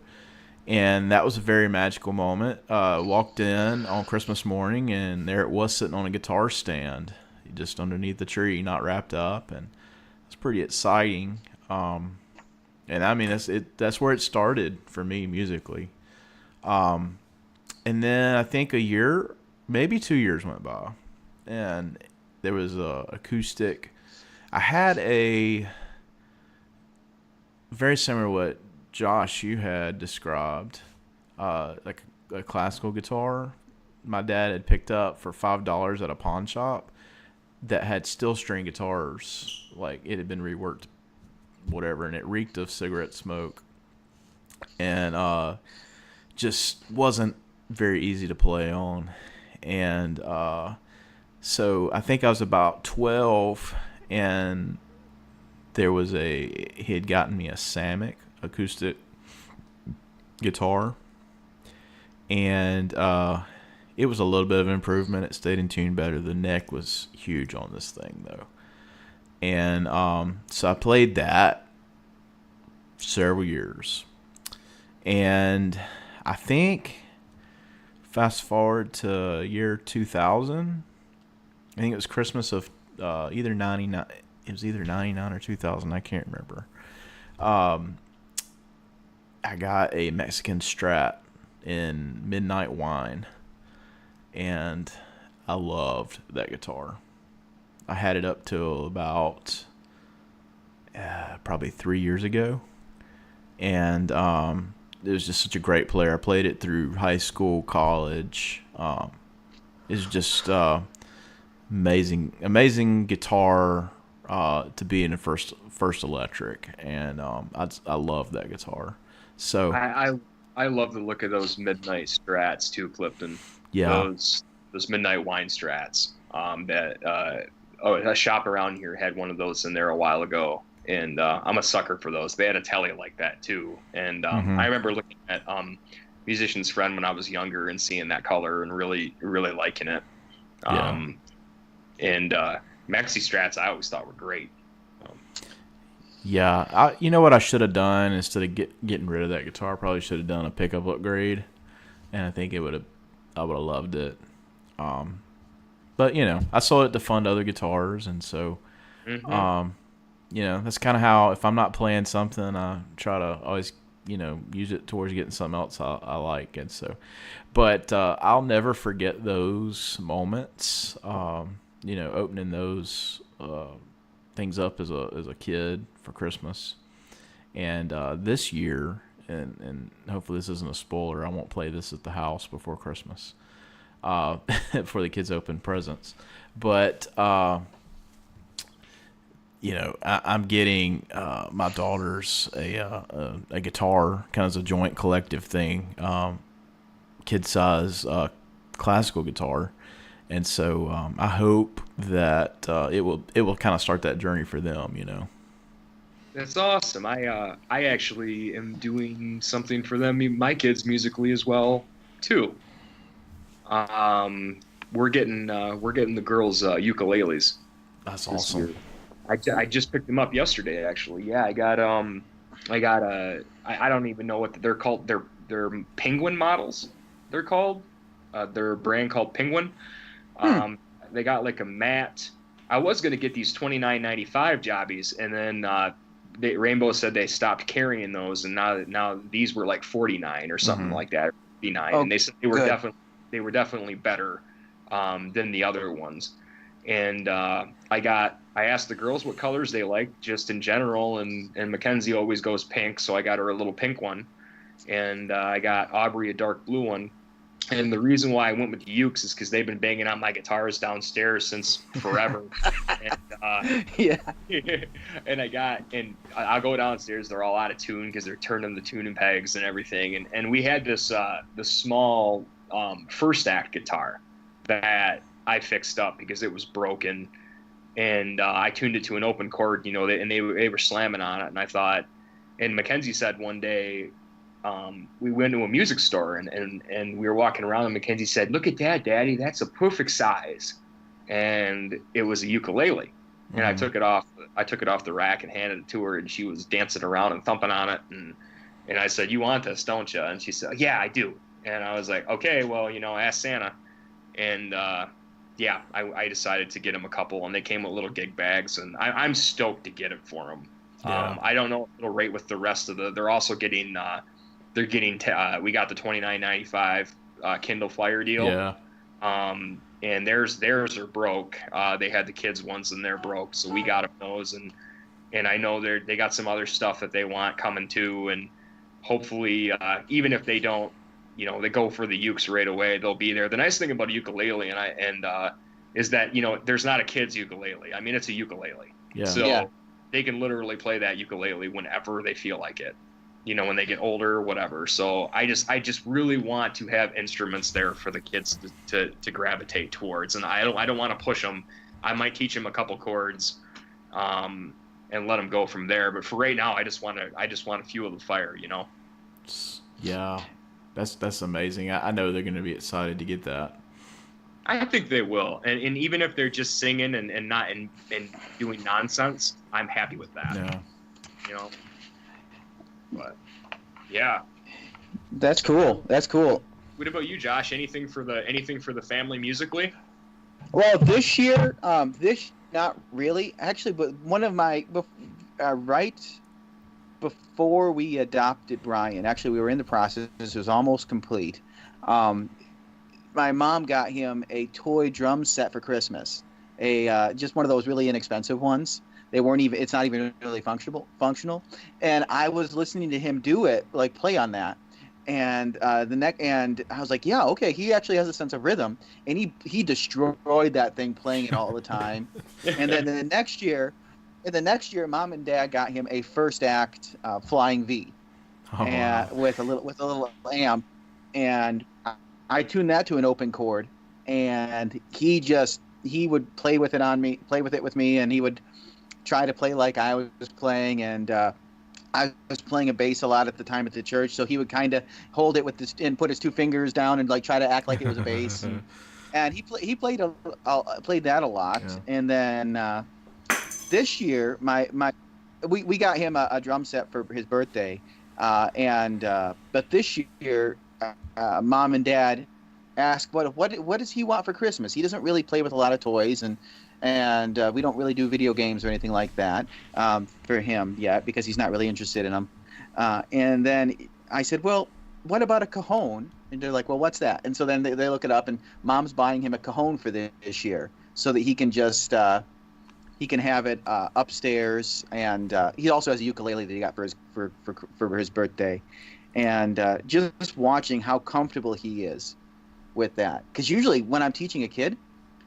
and that was a very magical moment. Walked in on Christmas morning, and there it was sitting on a guitar stand, just underneath the tree, not wrapped up, and it's pretty exciting. And I mean that's where it started for me musically. And then I think a year, maybe 2 years went by, and there was a acoustic. I had a very similar to what Josh you had described, like a classical guitar. My dad had picked up for $5 at a pawn shop that had steel string guitars, like it had been reworked, whatever, and it reeked of cigarette smoke, and just wasn't very easy to play on. And so I think I was about 12, and he had gotten me a Samick acoustic guitar, and it was a little bit of an improvement. It stayed in tune better. The neck was huge on this thing though, and so I played that for several years, and I think fast forward to year 2000. I think it was Christmas of either 99. It was either 99 or 2000. I can't remember. I got a Mexican Strat in Midnight Wine, and I loved that guitar. I had it up till about probably 3 years ago, and it was just such a great player. I played it through high school, college. It's just amazing guitar to be in a first electric, and I love that guitar. So I love the look of those Midnight Strats too, Clifton. Yeah, those Midnight Wine Strats. A shop around here had one of those in there a while ago. And I'm a sucker for those. They had a telly like that too, and I remember looking at Musician's Friend when I was younger and seeing that color and really liking it. And Maxi Strats I always thought were great. Yeah, you know what I should have done instead of getting rid of that guitar? I probably should have done a pickup upgrade, and I think I would have loved it. But I sold it to fund other guitars, and so. That's kind of how, if I'm not playing something, I try to always, use it towards getting something else I like. And so, but I'll never forget those moments, opening those things up as a kid for Christmas. And this year, and hopefully this isn't a spoiler, I won't play this at the house before Christmas, before the kids open presents. But... I'm getting my daughters a guitar, kind of as a joint collective thing, kid size classical guitar, and so I hope that it will kind of start that journey for them. That's awesome. I actually am doing something for them, my kids musically as well too. We're getting the girls ukuleles That's this awesome. year. I just picked them up yesterday actually. Yeah, I don't even know what they're called. They're Penguin models. They're called. They're a brand called Penguin. They got like a matte. I was gonna get these $29.95 jobbies, and then Rainbow said they stopped carrying those, and now these were like $49 or something like that, $59, and they said they were definitely better than the other ones. And I asked the girls what colors they liked just in general, and Mackenzie always goes pink, so I got her a little pink one, and I got Aubrey a dark blue one. And the reason why I went with the Ukes is because they've been banging on my guitars downstairs since forever. Yeah. And I'll go downstairs. They're all out of tune because they're turning the tuning pegs and everything. And we had this small first act guitar that I fixed up because it was broken, and I tuned it to an open chord. And they were slamming on it. And I thought, and Mackenzie said one day. We went to a music store and we were walking around, and Mackenzie said, "Look at that, Daddy, that's a perfect size." And it was a ukulele. And I took it off the rack and handed it to her, and she was dancing around and thumping on it, and I said, "You want this, don't you?" And she said, "Yeah, I do." And I was like, "Okay, well, ask Santa." And yeah, I decided to get him a couple, and they came with little gig bags, and I'm stoked to get it for them. Yeah. I don't know if it'll rate with the rest of they're also getting we got the $29.95 Kindle Fire deal. Yeah. And theirs are broke. They had the kids ones, and they're broke, so we got them those, and I know they got some other stuff that they want coming too, and hopefully even if they don't, they go for the ukes right away, they'll be there. The nice thing about a ukulele is that there's not a kid's ukulele. I mean, it's a ukulele. Yeah. So they can literally play that ukulele whenever they feel like it. When they get older or whatever. So I just really want to have instruments there for the kids to gravitate towards. And I don't want to push them. I might teach them a couple chords, and let them go from there. But for right now, I just want to fuel the fire, Yeah. That's amazing. I know they're going to be excited to get that. I think they will. And even if they're just singing and not and doing nonsense, I'm happy with that. Yeah. But yeah, That's cool. what about you, Josh? Anything for the family musically? Well, this year, not really actually, but one of my right before we adopted Brian, actually we were in the process. It was almost complete. My mom got him a toy drum set for Christmas, just one of those really inexpensive ones. It's not even really functional. And I was listening to him do it, like play on that. And and I was like, yeah, okay. He actually has a sense of rhythm, and he destroyed that thing playing it all the time. And then the next year, Mom and Dad got him a first act Flying V, with a little amp, and I tuned that to an open chord, and he would play with it with me, and he would try to play like I was playing, and I was playing a bass a lot at the time at the church, so he would kind of hold it and put his two fingers down and like try to act like it was a bass, and he played that a lot. Yeah. And then this year, we got him a drum set for his birthday, but this year, Mom and Dad asked what does he want for Christmas. He doesn't really play with a lot of toys, and we don't really do video games or anything like that for him yet because he's not really interested in them. And then I said, well, what about a cajon? And they're like, well, what's that? And so then they look it up, and Mom's buying him a cajon for this year so that he can just he can have it upstairs. And he also has a ukulele that he got for his birthday. And just watching how comfortable he is with that, because usually when I'm teaching a kid,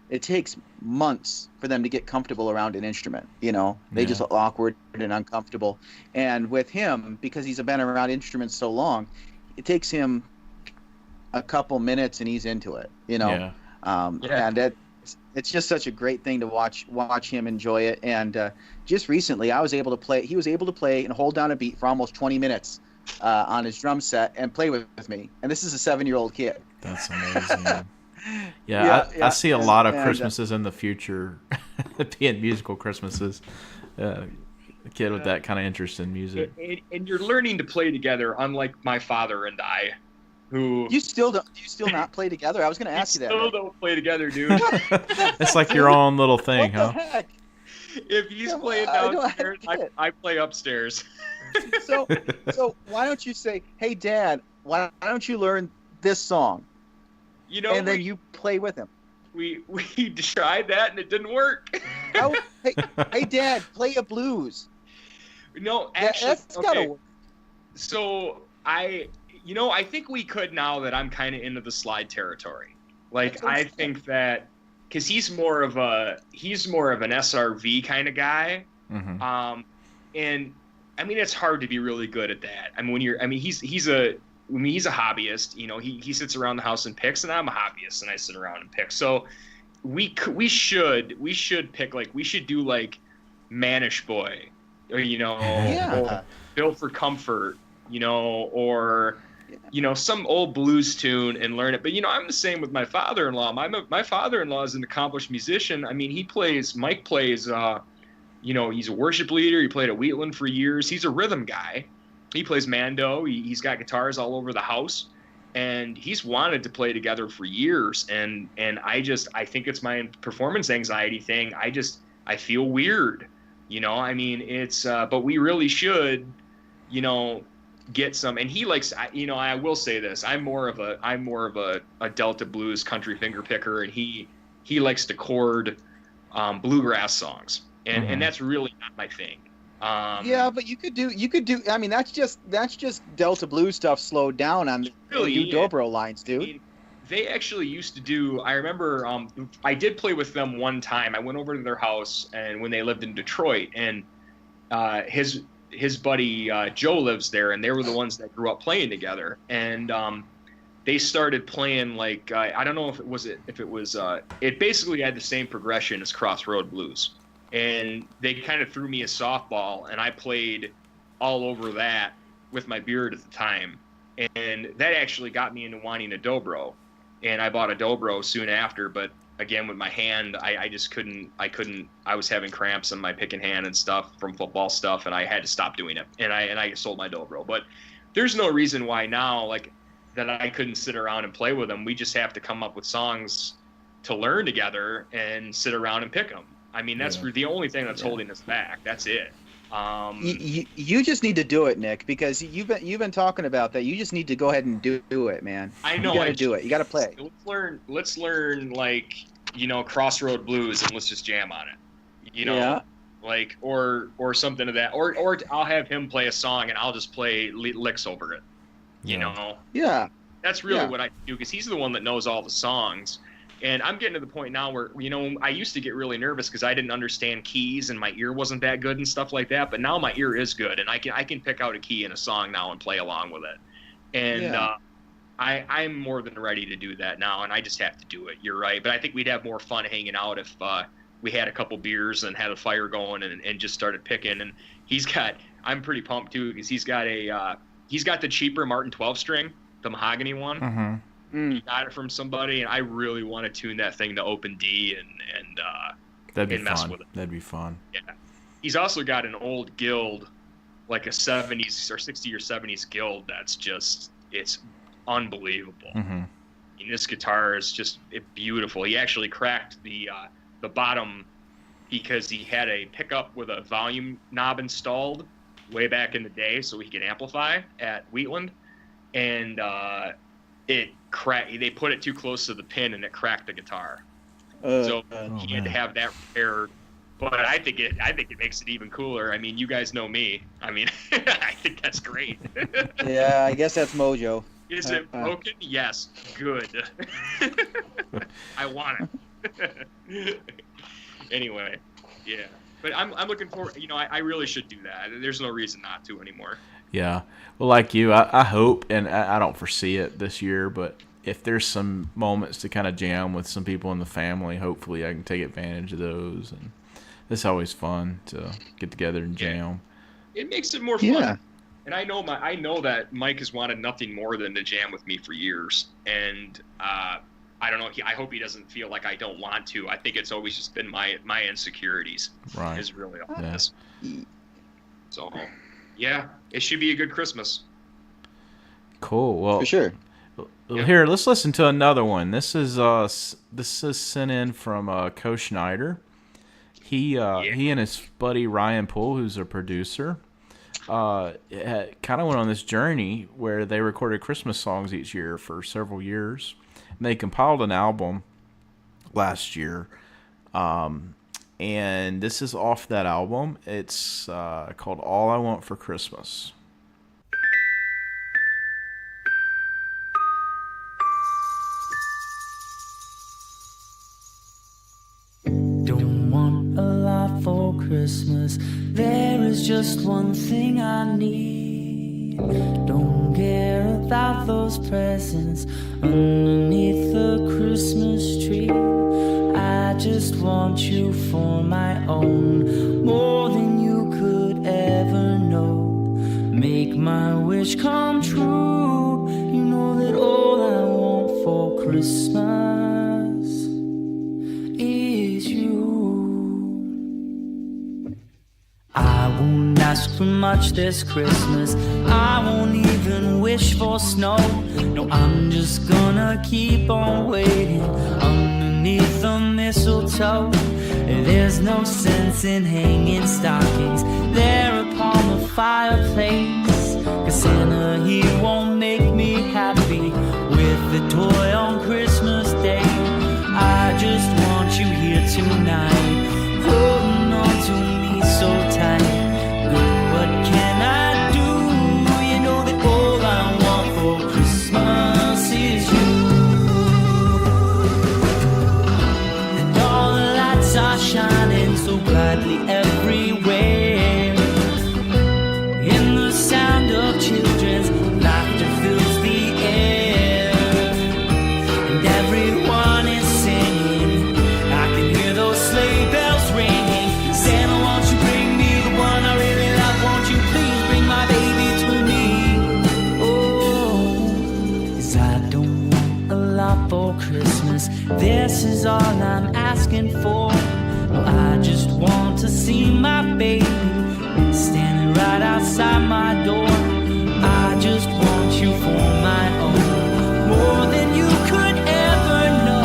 it takes months for them to get comfortable around an instrument. They just look awkward and uncomfortable. And with him, because he's been around instruments so long, it takes him a couple minutes and he's into it, you know. Yeah. And it's just such a great thing to watch him enjoy it. And just recently, he was able to play and hold down a beat for almost 20 minutes on his drum set and play with me. And this is a 7-year-old kid. That's amazing. I see a lot of Christmases in the future being musical Christmases. A kid with that kind of interest in music. And you're learning to play together, unlike my father and I, who... Do you still not play together? I was going to ask you that. Still don't play together, dude. It's like your own little thing, what huh? The heck? If he's playing downstairs, I play upstairs. So why don't you say, "Hey, Dad, why don't you learn this song?" You know, and then you play with him. We tried that and it didn't work. Hey, Dad, play a blues. No, actually, that's gotta work. So I think we could now that I'm kind of into the slide territory. Like I think that because he's more of an SRV kind of guy. Mm-hmm. And I mean it's hard to be really good at that. I mean he's a hobbyist. You know, he sits around the house and picks, and I'm a hobbyist and I sit around and pick. So we should pick, like, we should do like Manish Boy, or or Built for Comfort, or some old blues tune and learn it. But I'm the same with my father-in-law. My father-in-law is an accomplished musician. I mean, Mike plays he's a worship leader. He played at Wheatland for years. He's a rhythm guy. He plays mando. He's got guitars all over the house, and he's wanted to play together for years. And I think it's my performance anxiety thing. I feel weird, I mean, it's, but we really should, get some. And he likes, I will say this, I'm more of a Delta blues country finger picker, and he likes to chord bluegrass songs. And that's really not my thing. Yeah, but you could do. I mean, that's just Delta blues stuff slowed down on the new dobro lines, dude. They actually used to do. I remember. I did play with them one time. I went over to their house, and when they lived in Detroit, and his buddy Joe lives there, and they were the ones that grew up playing together. And they started playing like I don't know if it was. It basically had the same progression as Crossroad Blues. And they kind of threw me a softball, and I played all over that with my beard at the time. And that actually got me into wanting a dobro. And I bought a dobro soon after, but again, with my hand, I just couldn't, I was having cramps in my pick and hand and stuff from football stuff, and I had to stop doing it. And I sold my dobro. But there's no reason why now, like, that I couldn't sit around and play with them. We just have to come up with songs to learn together and sit around and pick them. I mean, that's the only thing that's holding us back. That's it. You just need to do it, Nick, because you've been talking about that. You just need to go ahead and do it, man. I know. You got to do it. You got to play. Let's learn like Crossroad Blues, and let's just jam on it. Like or something of that. Or I'll have him play a song, and I'll just play licks over it. Yeah. That's really what I do, because he's the one that knows all the songs. And I'm getting to the point now where, I used to get really nervous because I didn't understand keys and my ear wasn't that good and stuff like that. But now my ear is good, and I can pick out a key in a song now and play along with it. And I'm more than ready to do that now, and I just have to do it. You're right. But I think we'd have more fun hanging out if we had a couple beers and had a fire going and just started picking. And I'm pretty pumped too, because he's got the cheaper Martin 12-string, the mahogany one. Mm-hmm. He got it from somebody, and I really want to tune that thing to open D and mess with it. That'd be fun. Yeah. He's also got an old Guild, like a 70s or 60 or 70s Guild it's unbelievable. Mm-hmm. I mean, this guitar is just beautiful. He actually cracked the bottom because he had a pickup with a volume knob installed way back in the day so he could amplify at Wheatland, and it cracked. They put it too close to the pin, and it cracked the guitar. So he had to have that repaired. But I think it makes it even cooler. I mean, you guys know me. I mean, I think that's great. Yeah, I guess that's mojo. Is it broken? Yes. Good. I want it. Anyway, yeah. But I'm looking forward. I really should do that. There's no reason not to anymore. Yeah. Well, like you, I hope, and I don't foresee it this year, but if there's some moments to kind of jam with some people in the family, hopefully I can take advantage of those. And it's always fun to get together and jam. It makes it more fun. Yeah. And I know that Mike has wanted nothing more than to jam with me for years. And I don't know. I hope he doesn't feel like I don't want to. I think it's always just been my insecurities. Right. Is really all Yeah. this. So, yeah, it should be a good Christmas. Cool. Well, For sure. well, here, let's listen to another one. This is sent in from Co Schneider. He and his buddy Ryan Poole, who's a producer, kind of went on this journey where they recorded Christmas songs each year for several years. And they compiled an album last year. And this is off that album. It's called All I Want for Christmas. Don't want a lot for Christmas. There is just one thing I need. Don't care about those presents underneath the Christmas tree. I just want you for my own, more than you could ever know. Make my wish come true. You know that all I want for Christmas is you. I won't ask for much this Christmas. I won't even wish for snow. No, I'm just gonna keep on waiting underneath the mistletoe. There's no sense in hanging stockings there upon the fireplace, 'cause Santa, he won't make me happy with the toy on Christmas Day. I just want you here tonight, holding on to me so tight. Girl, what can I do? You know that all I want for Christmas is you. And all the lights are shining so brightly everywhere, and the sound of children's laughter fills the air, and everyone is singing. I can hear those sleigh bells ringing. Santa, won't you bring me the one I really love? Won't you please bring my baby to me? Oh, 'cause I don't want a lot for Christmas. This is all I'm asking for. I just want to see my baby standing right outside my door. I just want you for my own, more than you could ever know.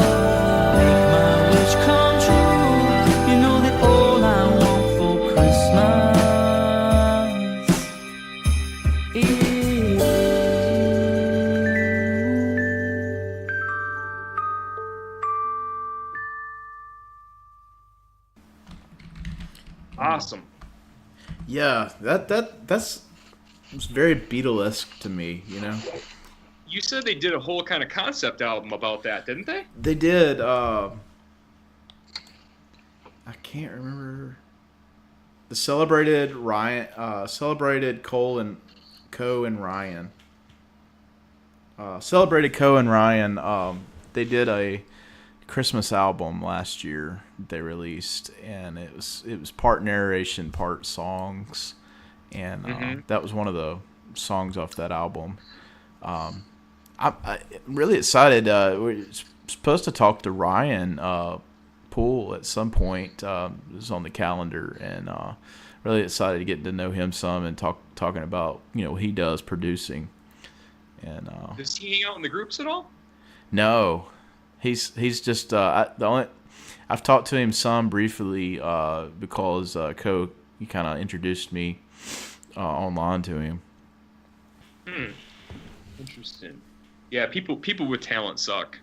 Make my wish come true. You know that all I want for Christmas is you. Awesome. Yeah, that's it's very Beatlesque to me, you know. You said they did a whole kind of concept album about that, didn't they? They did. I can't remember. The celebrated Cole and Co and Ryan. Celebrated Co and Ryan. They did a Christmas album last year they released, and it was part narration, part songs, and that was one of the songs off that album. I'm really excited. We're supposed to talk to Ryan Poole at some point. It was on the calendar, and really excited to get to know him some and talking about what he does producing. And Does he hang out in the groups at all? no, he's just I've talked to him some briefly because Co he kind of introduced me online to him. Interesting. Yeah, people with talent suck.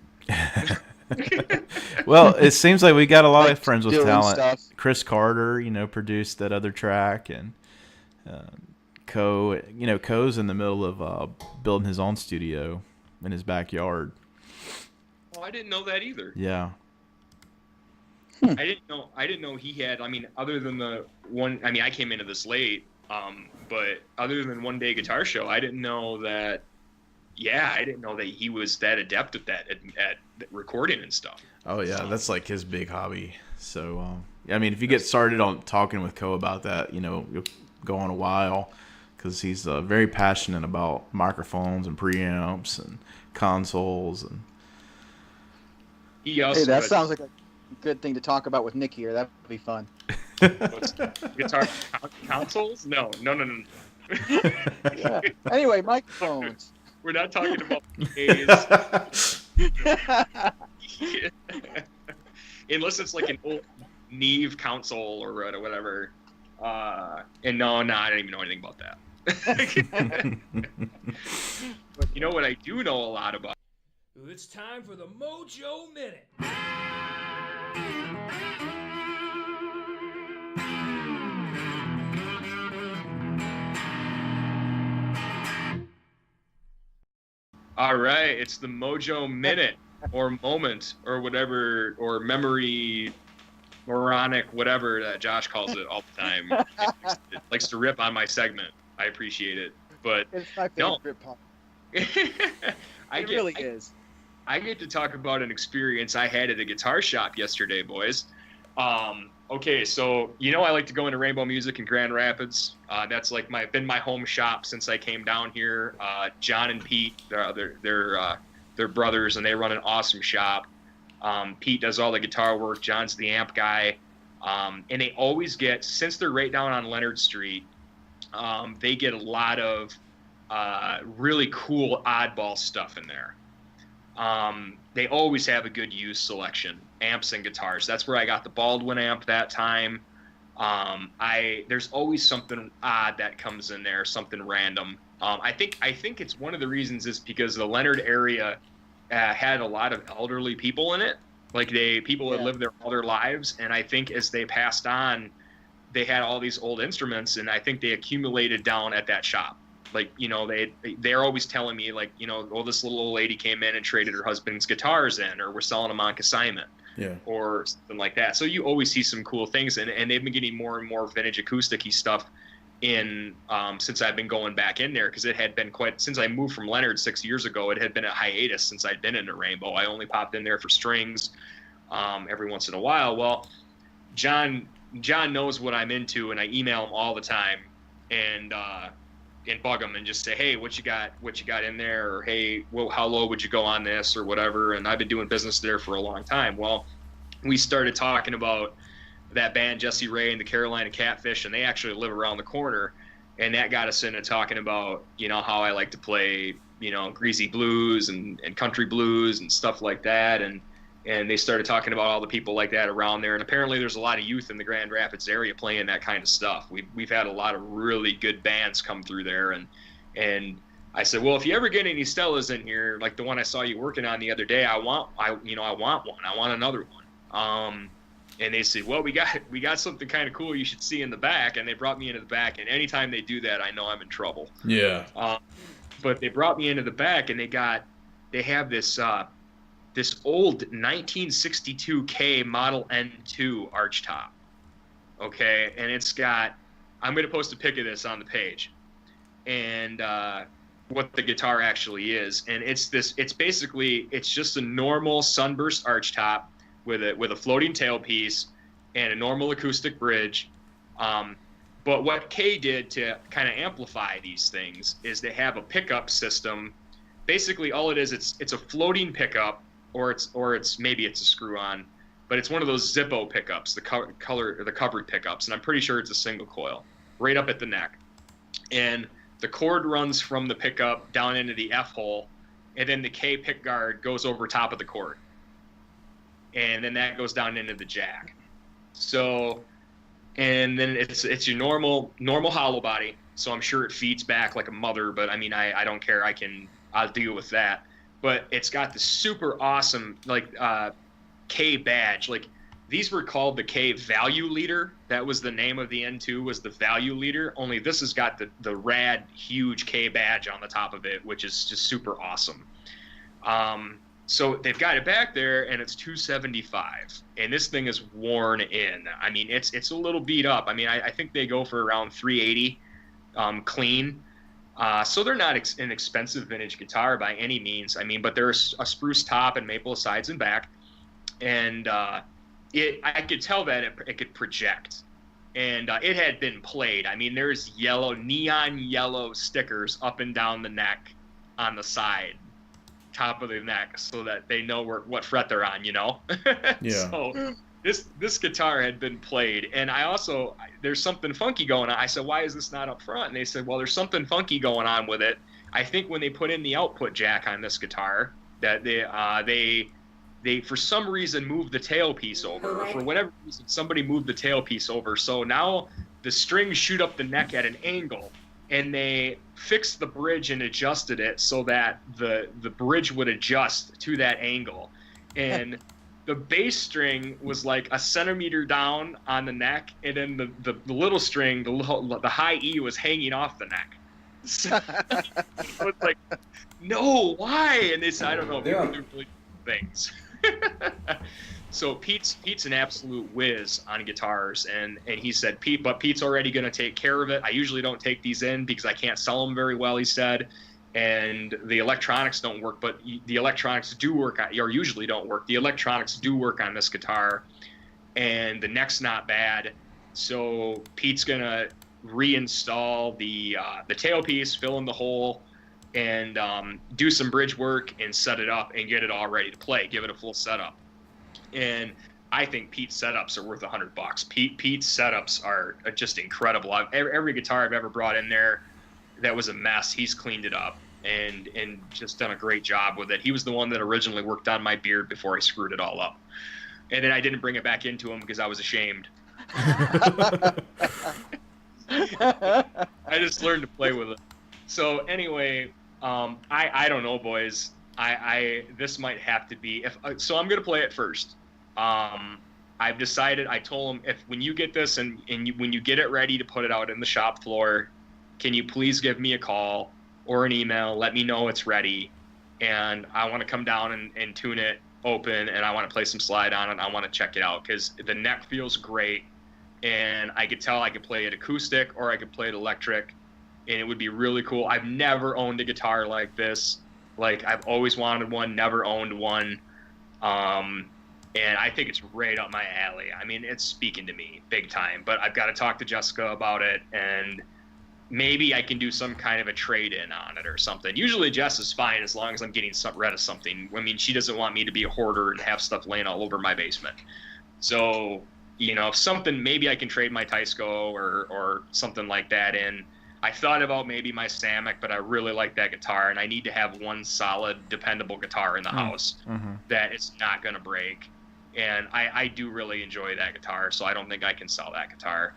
Well, it seems like we got a lot Like of friends with doing talent. stuff. Chris Carter, produced that other track, and Co's in the middle of building his own studio in his backyard. Oh, I didn't know that either. Yeah. I didn't know he had. I mean, other than the one. I mean, I came into this late. But other than One Day Guitar Show, I didn't know that yeah, I didn't know that he was that adept at that at recording and stuff. Oh yeah, that's like his big hobby. So I mean, if you get started on talking with Co about that, you'll go on a while, because he's very passionate about microphones and preamps and consoles. And He also Hey, that sounds like a good thing to talk about with Nick here. That would be fun. guitar consoles. No. Yeah. Anyway, microphones. We're not talking about PAs. Unless it's like an old Neve console or whatever. And no, I don't even know anything about that. You know what I do know a lot about? It's time for the Mojo Minute. All right, it's the Mojo Minute or moment or whatever, or memory moronic, whatever that Josh calls it all the time. It likes to rip on my segment. I appreciate it, but It's my no. favorite part. It really is. I get to talk about an experience I had at a guitar shop yesterday, boys. Okay, so I like to go into Rainbow Music in Grand Rapids. That's like been my home shop since I came down here. John and Pete, they're brothers, and they run an awesome shop. Pete does all the guitar work. John's the amp guy, and they always get, since they're right down on Leonard Street, they get a lot of really cool oddball stuff in there. They always have a good used selection, amps and guitars. That's where I got the Baldwin amp that time. There's always something odd that comes in there, something random. I think it's one of the reasons is because the Leonard area had a lot of elderly people in it, like people that lived there all their lives, and I think as they passed on, they had all these old instruments, and I think they accumulated down at that shop. Like, they're always telling me, like, this little old lady came in and traded her husband's guitars in, or we're selling them on consignment, or something like that. So you always see some cool things, and they've been getting more and more vintage acoustic-y stuff in since I've been going back in there, because it had been since I moved from Leonard 6 years ago, it had been a hiatus since I'd been in a Rainbow. I only popped in there for strings every once in a while. Well, John knows what I'm into, and I email him all the time, and bug them and just say, hey, what you got in there, or hey, how low would you go on this, or whatever. And I've been doing business there for a long time. Well, we started talking about that band Jesse Ray and the Carolina Catfish, and they actually live around the corner, and that got us into talking about how I like to play greasy blues and country blues and stuff like that, and they started talking about all the people like that around there. And apparently there's a lot of youth in the Grand Rapids area playing that kind of stuff. We've had a lot of really good bands come through there. And I said, well, if you ever get any Stellas in here, like the one I saw you working on the other day, I want one. I want another one. And they said, well, we got something kind of cool you should see in the back. And they brought me into the back. And anytime they do that, I know I'm in trouble. yeah. But they brought me into the back, and they have this old 1962 K Model N2 archtop. Okay, and it's got, I'm going to post a pic of this on the page, and what the guitar actually is. And it's just a normal sunburst archtop with a floating tailpiece and a normal acoustic bridge. But what K did to kind of amplify these things is they have a pickup system. Basically, all it is, it's a floating pickup, or it's maybe it's a screw-on, but it's one of those Zippo pickups, the covered pickups, and I'm pretty sure it's a single coil, right up at the neck. And the cord runs from the pickup down into the F hole, and then the K pick guard goes over top of the cord, and then that goes down into the jack. So, and then it's your normal hollow body, so I'm sure it feeds back like a mother, but I mean, I don't care, I'll deal with that. But it's got the super awesome K badge. Like, these were called the K Value Leader. That was the name of the N2, was the Value Leader. Only this has got the rad huge K badge on the top of it, which is just super awesome. So they've got it back there, and it's $275, and this thing is worn in. I mean, it's a little beat up. I mean, I think they go for around $380 clean. So they're not an expensive vintage guitar by any means. I mean, but they're a spruce top and maple sides and back, and I could tell that it could project, and it had been played. I mean, there's neon yellow stickers up and down the neck, on the side, top of the neck, so that they know what fret they're on. Yeah. So this guitar had been played, and there's something funky going on. I said, why is this not up front? And they said, well, there's something funky going on with it. I think when they put in the output jack on this guitar, that they for some reason moved the tailpiece over, or for whatever reason somebody moved the tailpiece over. So now the strings shoot up the neck at an angle, and they fixed the bridge and adjusted it so that the bridge would adjust to that angle. And the bass string was like a centimeter down on the neck, and then the little string, the high E, was hanging off the neck. So I was like, no, why? And they said, I don't know, people do really things. So Pete's an absolute whiz on guitars, and he said, Pete's already going to take care of it. I usually don't take these in because I can't sell them very well, he said. And the electronics don't work, but the electronics do work, or usually don't work. The electronics do work on this guitar, and the neck's not bad. So Pete's gonna reinstall the tailpiece, fill in the hole, and do some bridge work and set it up and get it all ready to play. Give it a full setup. And I think Pete's setups are worth $100. Pete's setups are just incredible. Every guitar I've ever brought in there that was a mess, he's cleaned it up and just done a great job with it. He was the one that originally worked on my beard before I screwed it all up. And then I didn't bring it back into him because I was ashamed. I just learned to play with it. So anyway, I don't know, boys. This might have to be so I'm gonna play it first. I've decided. I told him, when you get this and when you get it ready to put it out in the shop floor, can you please give me a call or an email? Let me know it's ready, and I want to come down and tune it open, and I want to play some slide on it. I want to check it out because the neck feels great, and I could tell I could play it acoustic or I could play it electric, and it would be really cool. I've never owned a guitar like this. Like, I've always wanted one, never owned one, and I think it's right up my alley. I mean, it's speaking to me big time, but I've got to talk to Jessica about it, and maybe I can do some kind of a trade-in on it or something. Usually Jess is fine as long as I'm getting rid of something. I mean, she doesn't want me to be a hoarder and have stuff laying all over my basement. So, something, maybe I can trade my Teisco or something like that in. I thought about maybe my Samick, but I really like that guitar, and I need to have one solid, dependable guitar in the house that it's not going to break. And I do really enjoy that guitar, so I don't think I can sell that guitar.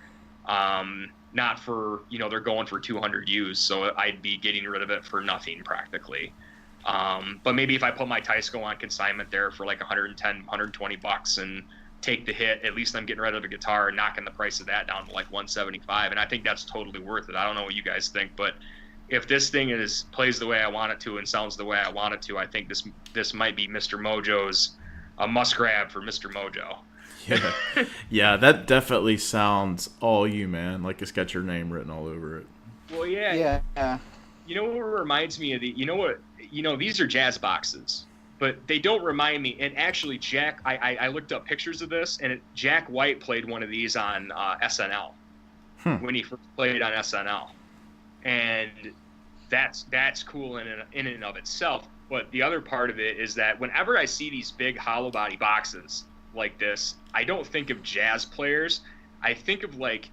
Not for, they're going for 200 used, so I'd be getting rid of it for nothing practically. But maybe if I put my Teisco on consignment there for like $110, $120 and take the hit, at least I'm getting rid of the guitar and knocking the price of that down to like $175, and I think that's totally worth it. I don't know what you guys think, but if this thing plays the way I want it to and sounds the way I want it to, I think this might be Mr. Mojo's a must grab for Mr. Mojo. Yeah, that definitely sounds all you, man. Like it's got your name written all over it. Well, yeah. Yeah. You know what reminds me of these are jazz boxes, but they don't remind me. And actually, Jack, I looked up pictures of this, and Jack White played one of these on SNL when he first played on SNL, and that's cool in and of itself. But the other part of it is that whenever I see these big hollow body boxes like this, I don't think of jazz players. I think of like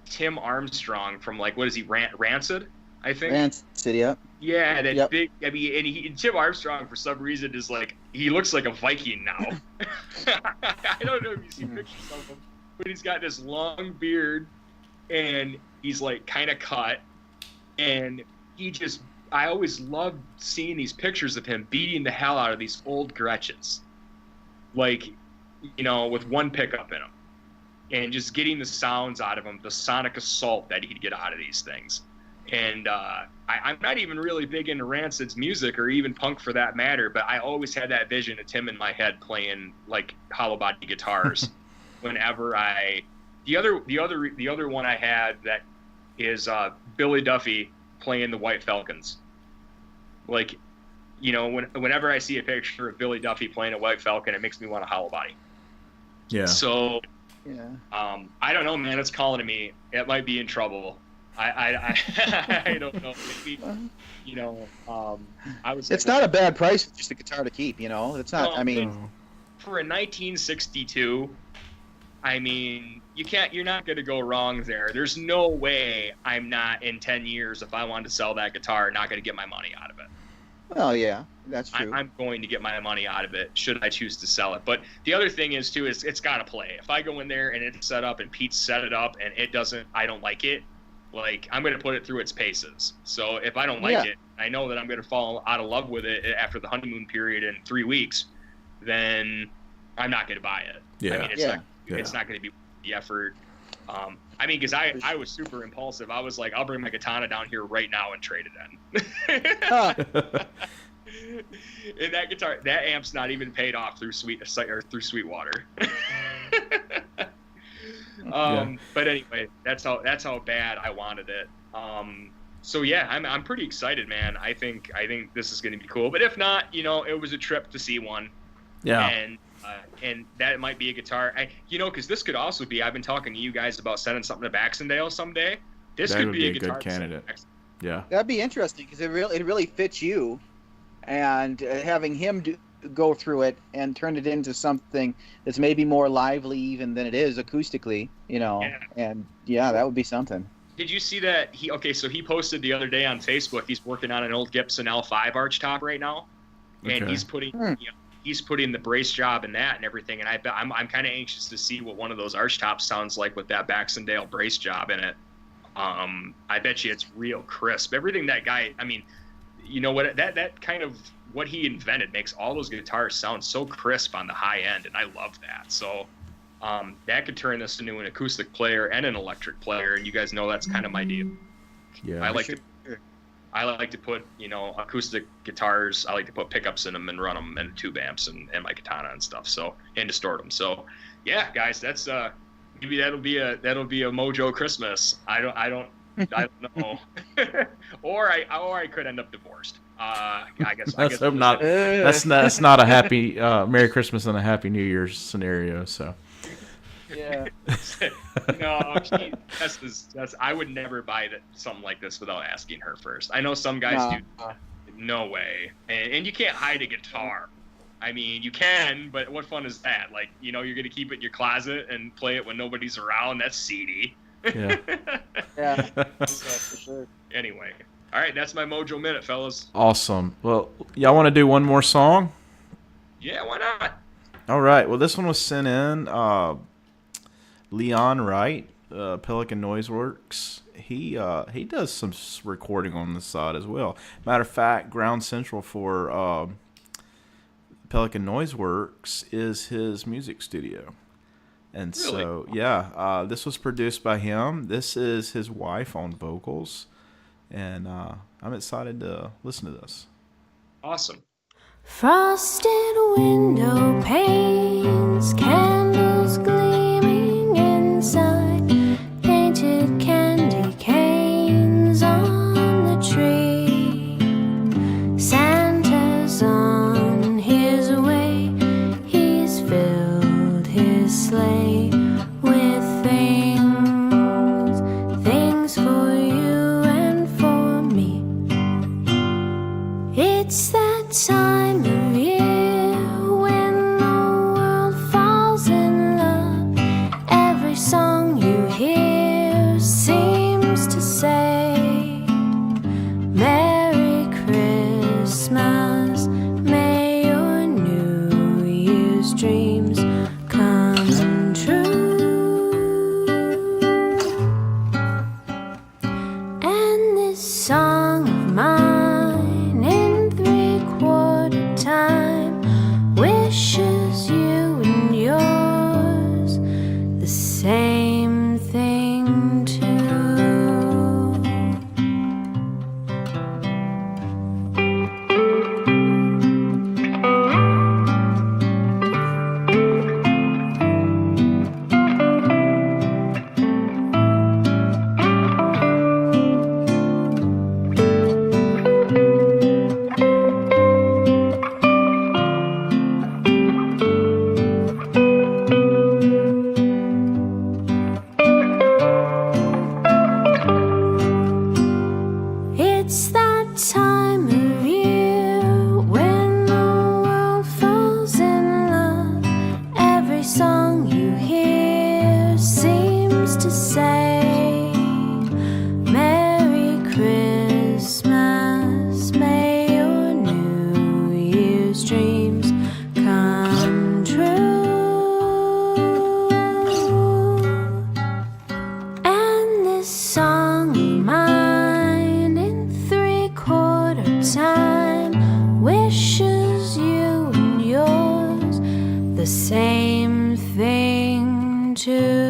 Tim Armstrong from like, what is he, Rancid? I think. Rancid, yeah. Yeah, that big. I mean, and Tim Armstrong for some reason is like, he looks like a Viking now. I don't know if you see pictures of him, but he's got this long beard, and he's like kind of cut, and I always loved seeing these pictures of him beating the hell out of these old Gretchens, like, with one pickup in them, and just getting the sounds out of them, the sonic assault that he'd get out of these things. And I'm not even really big into Rancid's music or even punk for that matter, but I always had that vision of Tim in my head playing like hollow body guitars. Whenever the other one I had that is Billy Duffy playing the White Falcons. Like, you know, whenever I see a picture of Billy Duffy playing a White Falcon, it makes me want to howl about him. Yeah. So, Yeah. I don't know, man. It's calling to me. It might be in trouble. I I don't know. Maybe, you know, I was. It's not a bad price for just a guitar to keep, you know. It's not. I mean, for a 1962, I mean, you're not going to go wrong there. There's no way I'm not in 10 years, if I wanted to sell that guitar, not going to get my money out of it. well, yeah, that's true. I'm going to get my money out of it should I choose to sell it. But the other thing is too, is it's got to play. If I go in there and it's set up and Pete set it up and I don't like it, like, I'm going to put it through its paces. So if I don't like it, I know that I'm going to fall out of love with it after the honeymoon period in 3 weeks, then I'm not going to buy it. Yeah. I mean, it's not going to be the effort. I mean, because I was super impulsive. I was like, I'll bring my katana down here right now and trade it in. And that guitar, that amp's not even paid off through Sweetwater. But anyway, that's how bad I wanted it. So yeah, I'm pretty excited, man. I think this is going to be cool. But if not, you know, it was a trip to see one. Yeah. And that might be a guitar. Because this could also be. I've been talking to you guys about sending something to Baxendale someday. This could be a guitar good candidate. Yeah. That'd be interesting because it really fits you, and having him go through it and turn it into something that's maybe more lively even than it is acoustically, you know. Yeah. And yeah, that would be something. Did you see that? So he posted the other day on Facebook. He's working on an old Gibson L5 archtop right now, and he's putting the brace job in that and everything. And I'm kind of anxious to see what one of those archtops sounds like with that Baxendale brace job in it. I bet you it's real crisp. Everything that guy, I mean, you know what, that kind of what he invented makes all those guitars sound so crisp on the high end, and I love that. So that could turn this into an acoustic player and an electric player, and you guys know that's kind of my deal. Yeah. I like to put, acoustic guitars, I like to put pickups in them and run them and tube amps and my katana and stuff, so, and distort them. So yeah, guys, that's maybe that'll be a Mojo Christmas. I don't know. or I could end up divorced. I guess that's not a happy Merry Christmas and a Happy New Year's scenario. So Yeah. No, that's I would never buy something like this without asking her first. I know some guys do. No way. And you can't hide a guitar. I mean, you can, but what fun is that? Like, you're going to keep it in your closet and play it when nobody's around. That's seedy. Yeah. Yeah. For sure. Anyway. All right, that's my Mojo Minute, fellas. Awesome. Well, y'all want to do one more song? Yeah, why not? All right. Well, this one was sent in. Leon Wright, Pelican Noise Works. He does some recording on the side as well. Matter of fact, Ground Central for Pelican Noise Works is his music studio. And really? So, yeah, this was produced by him. This is his wife on vocals. And I'm excited to listen to this. Awesome. Frosted window panes, candles gleaming inside, painted candy canes on the tree. Santa's on his way, he's filled his sleigh with things for you and for me. It's that time of year when the world falls in love. Every song you hear seems to say, Merry Christmas, may your New Year's dreams come true. And this song of mine in 3/4 time wishes you and yours the same thing too. say Merry Christmas, may your New Year's dreams come true. And this song of mine in 3/4 time wishes you and yours the same thing too.